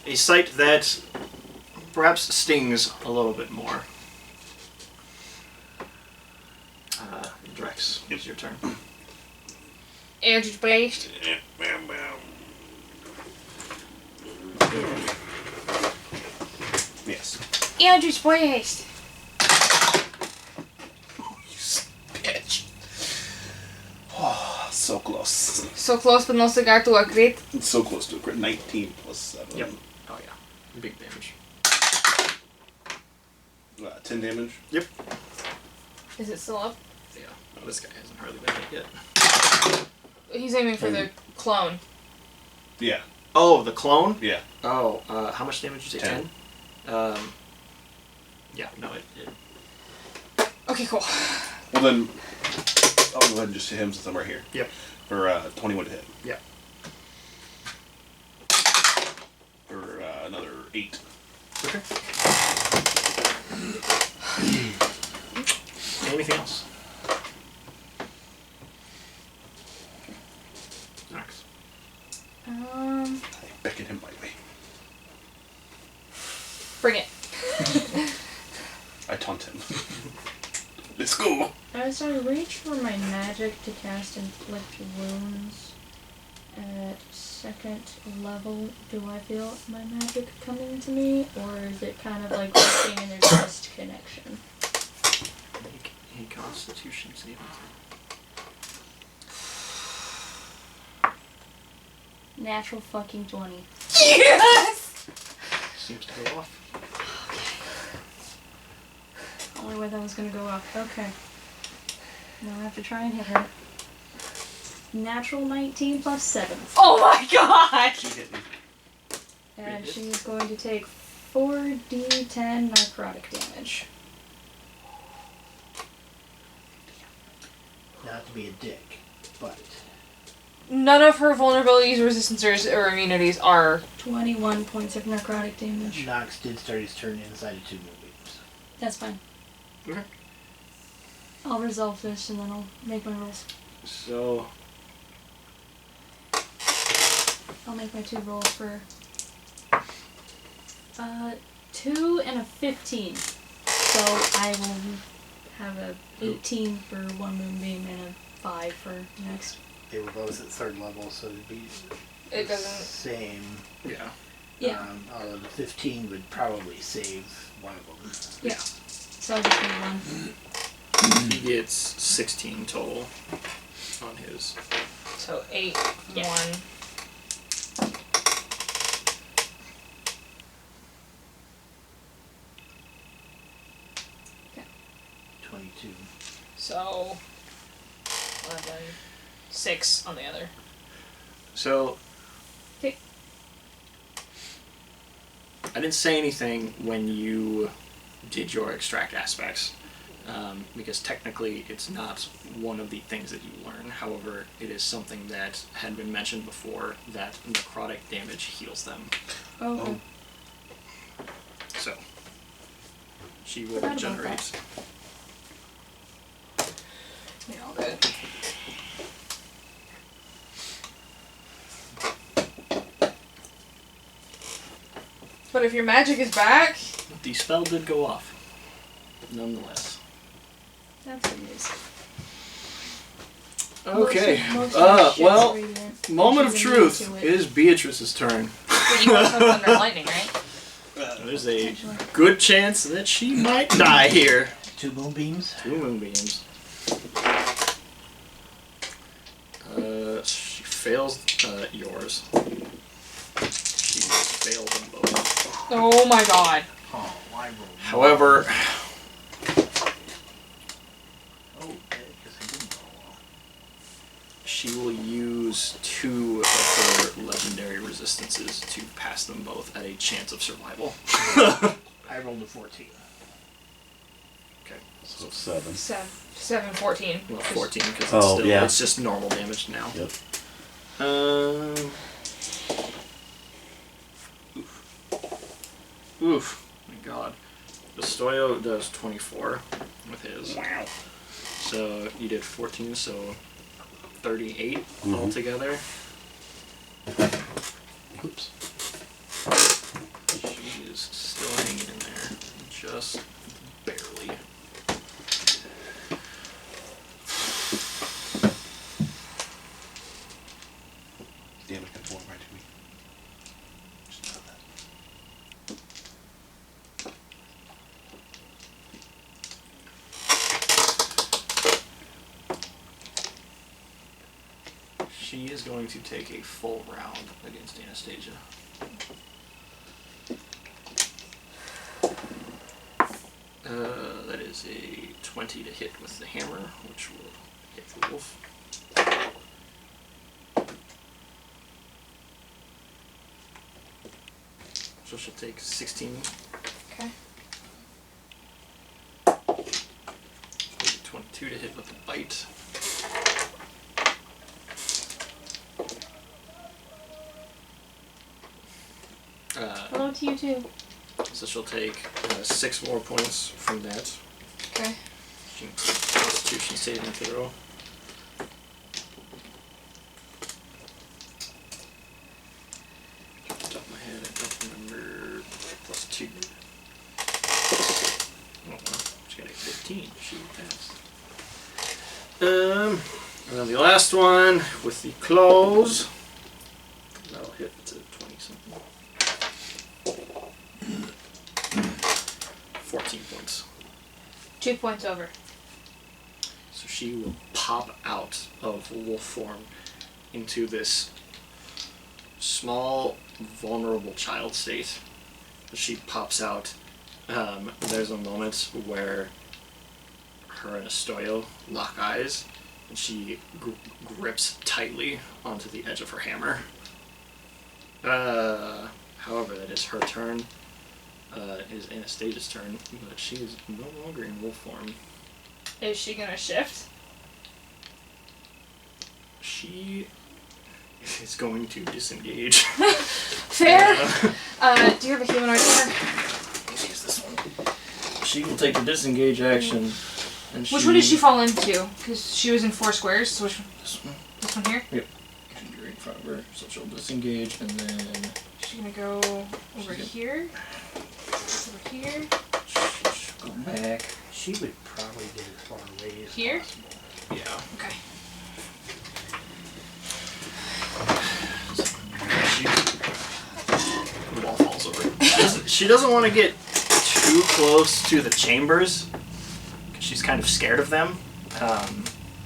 A sight that perhaps stings a little bit more. Drex, it's your turn. Eldritch Blast. Yes. Eldritch Blast. Bitch. Oh, so close. So close, but no cigar to a crit. It's so close to a crit. 19 plus 7. Yep. Oh yeah. Big damage. 10 damage. Yep. Is it still up? Yeah. Oh, this guy hasn't hardly been hit yet. He's aiming for the clone. Yeah. Oh, the clone? Yeah. Oh, how much damage did you say? 10. 10? Yeah, no, it Okay, cool. Well then, I'll go ahead and just hit him since I'm right here. Yep. For 21 to hit. Yep. For another 8. Okay. Anything else? Next. I beckon him lightly. Bring it. I taunt him. Let's go. As I reach for my magic to cast Inflict Wounds at second level, do I feel my magic coming to me, or is it kind of like working in a just connection? Make a Constitution saving throw. Natural fucking 20. Yes! Seems to go off. Only way that was gonna go up. Okay. Now I have to try and hit her. Natural 19 plus 7. Oh my god! She hit me. And she's going to take 4d10 necrotic damage. Not to be a dick, but None of her vulnerabilities, resistances, or immunities are. 21 points of necrotic damage. Nox did start his turn inside of 2 moonbeams. That's fine. Okay. I'll resolve this and then I'll make my rolls. So, I'll make my 2 rolls for 2 and a 15. So I will have a 18 for 1 moonbeam and a 5 for next. They were both at 3rd level, so it'd be It the doesn't. same. yeah. Yeah. Although the 15 would probably save one of them. Yeah. So I'll just need 1. He gets 16 total on his. So 8, Yeah. 1. 22. So 11, 6 on the other. So, Okay. I didn't say anything when you did your extract aspects, because technically it's not one of the things that you learn. However, it is something that had been mentioned before, that necrotic damage heals them. Oh, okay. So, she will Forgot about regenerate. Yeah, all good. But if your magic is back, The spell did go off, nonetheless. That's good news. Okay. Most of the shit's Well, radiant. moment of She's truth. immune It to it. is Beatrice's turn. but you also have thunder and lightning, right? There's a good chance that she might die here. 2 moonbeams. 2 moonbeams. She fails yours. She failed them both. Oh my god. Oh, I rolled. However, Oh, okay, because I didn't roll well. she will use 2 of her legendary resistances to pass them both at a chance of survival. I rolled a 14. Okay. So 7. 7, 14. Well, 14 because Oh, yeah. it's just normal damage now. Yep. Oof. My god. Bestoyo does 24 with his. Wow. So you did 14, so 38 Mhm. altogether. Oops. She is still hanging in there. Just barely. Damage conform right to me. Just know that. She is going to take a full round against Anastasia. That is a 20 to hit with the hammer, which will hit the wolf. So she'll take 16. Okay. 22 to hit with the bite. Hello to you too. So she'll take 6 more points from that. Okay. Constitution saving throw. Off the top of my head, I don't remember. +2. Oh well, she got a 15. She passed. And then the last one with the claws. That'll hit to 20 something. 14 points. 2 points over. So she will pop out of wolf form into this small, vulnerable child state. As she pops out, there's a moment where her and Astoyo lock eyes, and she grips tightly onto the edge of her hammer. However, that is her turn. It is Anastasia's turn, but she is no longer in wolf form. Is she gonna shift? She is going to disengage. Fair. Do you have a humanoid here? Let's use this one. She will take the disengage action. And Which one did she fall into? Because she was in 4 squares. So which one? This one. This one here? Yep. Should be right in front of her. So she'll disengage and then. She's gonna go over here. Over here. Go back. She would probably get as far away as Here? possible. Yeah. Okay. The wall falls over. She doesn't want to get too close to the chambers. Because she's kind of scared of them.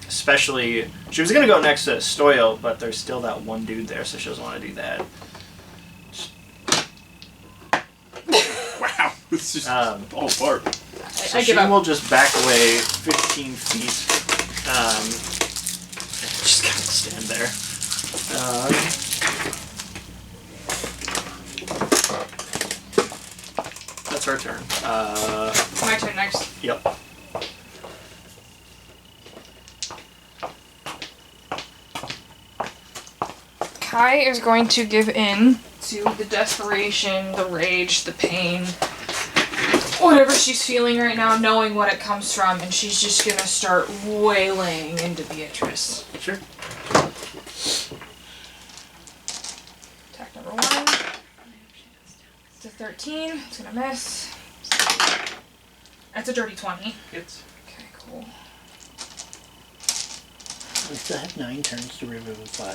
Especially, she was going to go next to Stoyo, but there's still that one dude there, so she doesn't want to do that. Wow, it's just all apart. So I she give up. will just back away 15 feet. And just kind of stand there. That's her turn. My turn next. Yep. Kai is going to give in to the desperation, the rage, the pain, whatever she's feeling right now, knowing what it comes from, and she's just gonna start wailing into Beatrice. Sure. Attack number 1. It's a 13. It's gonna miss. That's a dirty 20. Hits. Okay, cool. We still have 9 turns to revivify.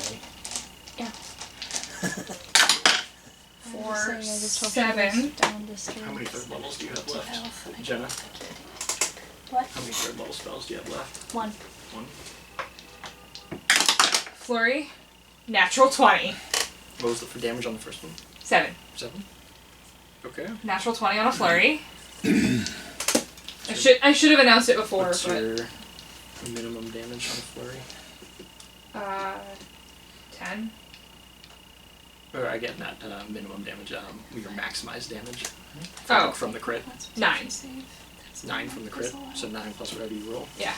Yeah. 4, I just hope she 7. goes down to straight. How many third levels do you have left? Health. Jenna, What? how many third level spells do you have left? 1. 1. Flurry. Natural 20. What was the for damage on the first one? 7. 7. Okay. Natural 20 on a flurry. I should have announced it before, What's but your minimum damage on a flurry? 10. Or I get not minimum damage, your maximized damage. Oh. From the crit. 9. 9 from the crit, so 9 plus whatever you roll. Yeah.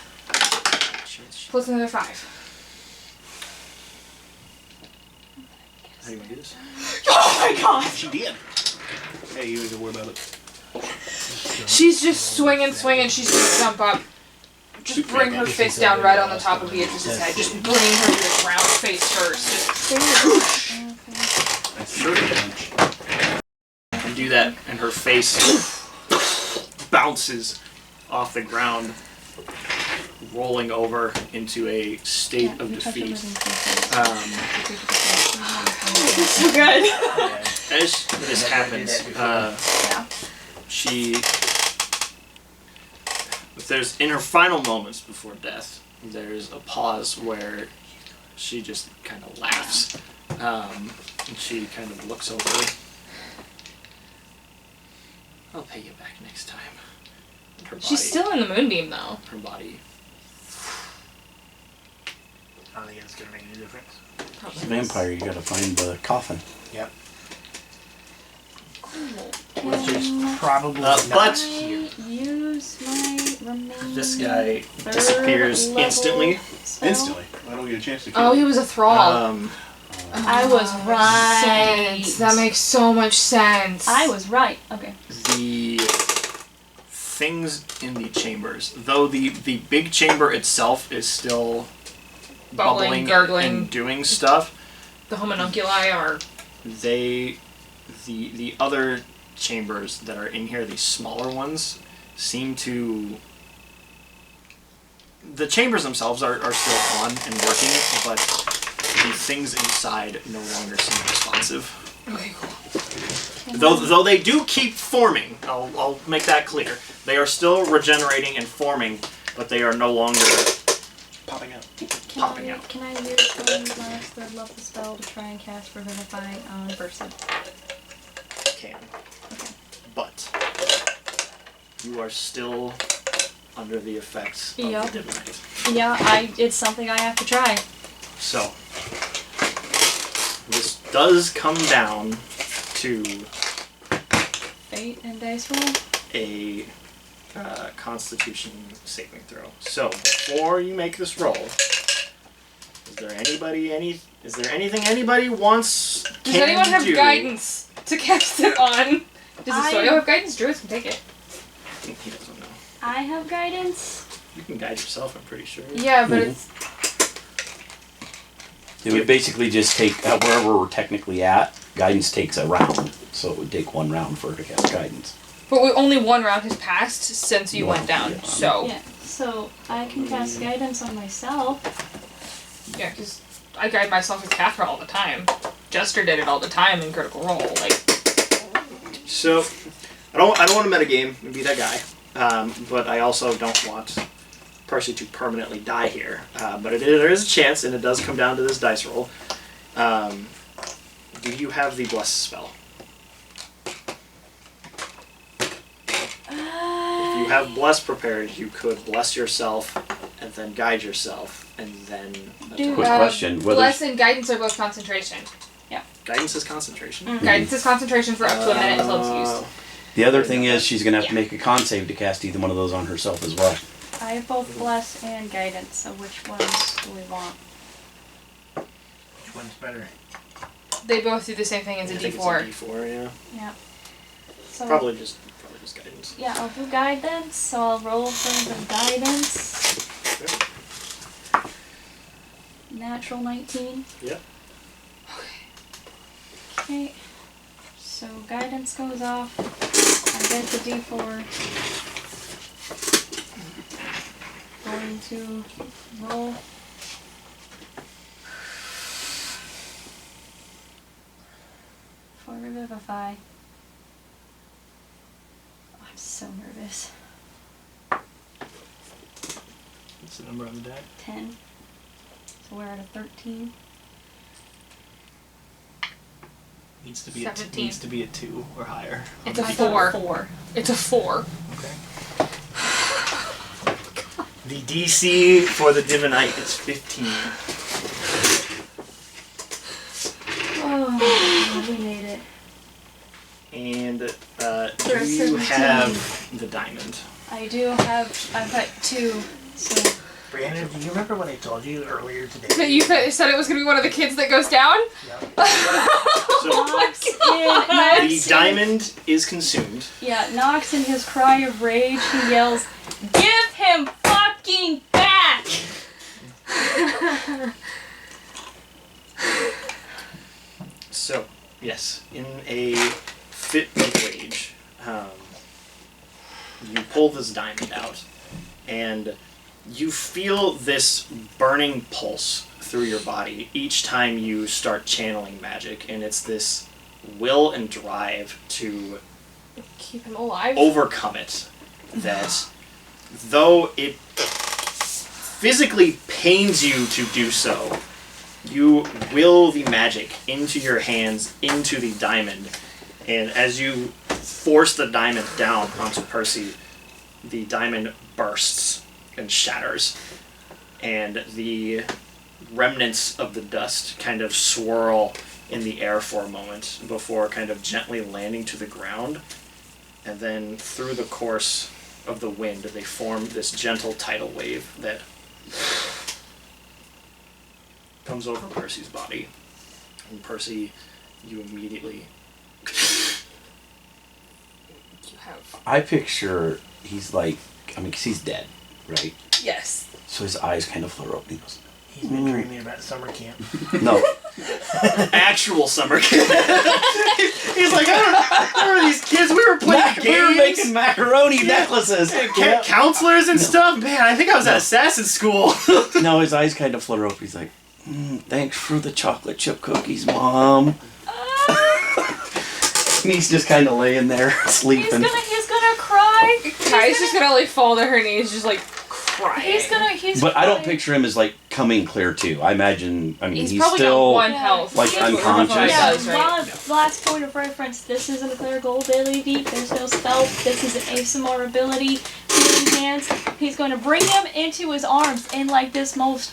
Chance. Plus another 5. How do you want to do this? Oh my god! She did. Hey, you don't have to worry about it. She's just swinging. She's gonna jump up. Just bring her fist down right on the top of Beatrice's head. Just bring her to the ground face first. Just and do that, and her face bounces off the ground, rolling over into a state of defeat. So good. As this happens, she, there's in her final moments before death, there's a pause where she just kind of laughs, and she kind of looks over. I'll pay you back next time. And her body, she's still in the moonbeam though. her body. I don't think it's gonna make any difference. It's a vampire, you gotta find the coffin. Yep. Cool. Which is probably but- not here. Use my remaining This guy third disappears level instantly. spell? Instantly. I don't get a chance to kill Oh, he was a thrall. I was right. Sense. That makes so much sense. I was right. Okay. The things in the chambers, though the big chamber itself is still bubbling, gurgling. and doing stuff, The homunculi are. the other chambers that are in here, these smaller ones, seem to. The chambers themselves are still on and working, but the things inside no longer seem responsive. Okay, cool. Though they do keep forming, I'll make that clear. They are still regenerating and forming, but they are no longer popping out. Popping out. Can I use one last third level spell to try and cast Revivify on Percy? Can. Okay. But you are still under the effects of Yep. the divinite. Yeah, it's something I have to try. So this does come down to Fate and dice roll. a Constitution saving throw. So before you make this roll, is there anything anybody wants? Does anyone have do? guidance to cast it on? Does the Soyo have guidance? Druids can take it. He doesn't know. I have guidance. You can guide yourself, I'm pretty sure. Yeah, but it's. It would basically just take, wherever we're technically at, guidance takes a round. So it would take 1 round for her to cast guidance. But only 1 round has passed since you went down, Yeah. so. Yeah, so I can cast guidance on myself. Yeah, because I guide myself with Cathra all the time. Jester did it all the time in Critical Role. Like. So I don't want to metagame and be that guy, but I also don't want Percy to permanently die here. But there is a chance, and it does come down to this dice roll. Do you have the bless spell? If you have bless prepared, you could bless yourself and then guide yourself and then Do- Quick question, whether Bless and guidance are both concentration. guidance is concentration. Guidance is concentration for up to a minute until it's used. the other thing is she's gonna have to Yeah. make a con save to cast either one of those on herself as well. I have both bless and guidance, so which ones do we want? Which one's better? They both do the same thing as a I think D4. It's a D4, yeah. Yeah. So Probably just guidance. yeah, I'll do guidance. So I'll roll for the guidance. Natural 19. Yep. Okay. So guidance goes off. I get the D4. Going to roll. For Revivify. Oh, I'm so nervous. What's the number on the die? 10. So we're at a 13. Needs to be 17. needs to be a 2 or higher. It's a I got 4. 4. It's a 4. Okay. The DC for the Divinite is 15. Oh, we made it. And For do you 17. have the diamond? I do have. I've got 2. So Breanna, do you remember what I told you earlier today? But you said it was going to be one of the kids that goes down? Yeah. So Nox in, the diamond is consumed. Yeah, Nox in his cry of rage, he yells, "Give him fucking back!" So, yes, in a fit of rage, you pull this diamond out, and you feel this burning pulse through your body each time you start channeling magic, and it's this will and drive to Keep him alive. overcome it that, though it physically pains you to do so, you will the magic into your hands, into the diamond, and as you force the diamond down onto Percy, the diamond bursts and shatters, and the remnants of the dust kind of swirl in the air for a moment before kind of gently landing to the ground, and then through the course of the wind they form this gentle tidal wave that comes over Percy's body. And Percy, you immediately You have. I picture he's like, I mean, 'cause he's dead, right? Yes. So his eyes kind of flare open. He goes, He's been dreaming about summer camp. no. actual summer camp. He's like, I don't remember these kids. We were playing games. We were making macaroni necklaces. Counselors and stuff. Man, I think I was at assassin school. No, his eyes kind of flutter open. He's like, thanks for the chocolate chip cookies, Mom. And he's just kind of laying there sleeping. He's gonna cry. Kai's just going to like fall to her knees, just like crying. He's But I don't crying. picture him as like coming clear too. I imagine, I mean, He's he's probably still got 1 Yeah. health. like Yeah, unconscious. Yeah, Does, right? last point of reference, this isn't a clear gold daily deep, there's no spell, this is an ASMR ability, healing hands. He's going to bring him into his arms in like this most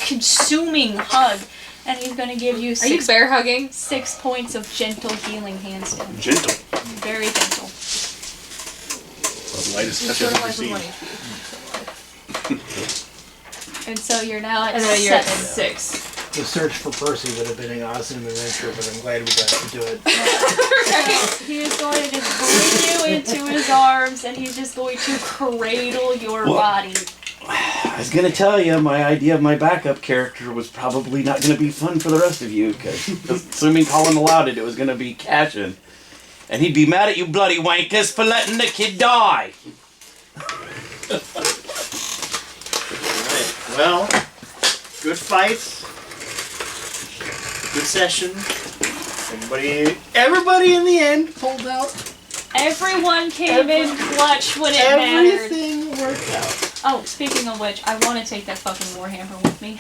consuming hug, and he's going to give you Are you bear hugging? 6 points of gentle healing hands to him. Gentle. Very gentle. The lightest touch Sort I've of ever like seen. with 1 HP. And so you're now at And then you're at 7. 6. The search for Percy would have been an awesome adventure, but I'm glad we got to do it. He is going to just bring you into his arms, and he's just going to cradle your Well- body. I was gonna tell you, my idea of my backup character was probably not gonna be fun for the rest of you, because assuming Collin allowed it, it was gonna be Cashin. And he'd be mad at you bloody wankers for letting the kid die. Alright, well, good fight. Good session. Everybody in the end pulled out. Everyone came in clutch when it mattered. Everything worked out. Oh, speaking of which, I want to take that fucking Warhammer with me.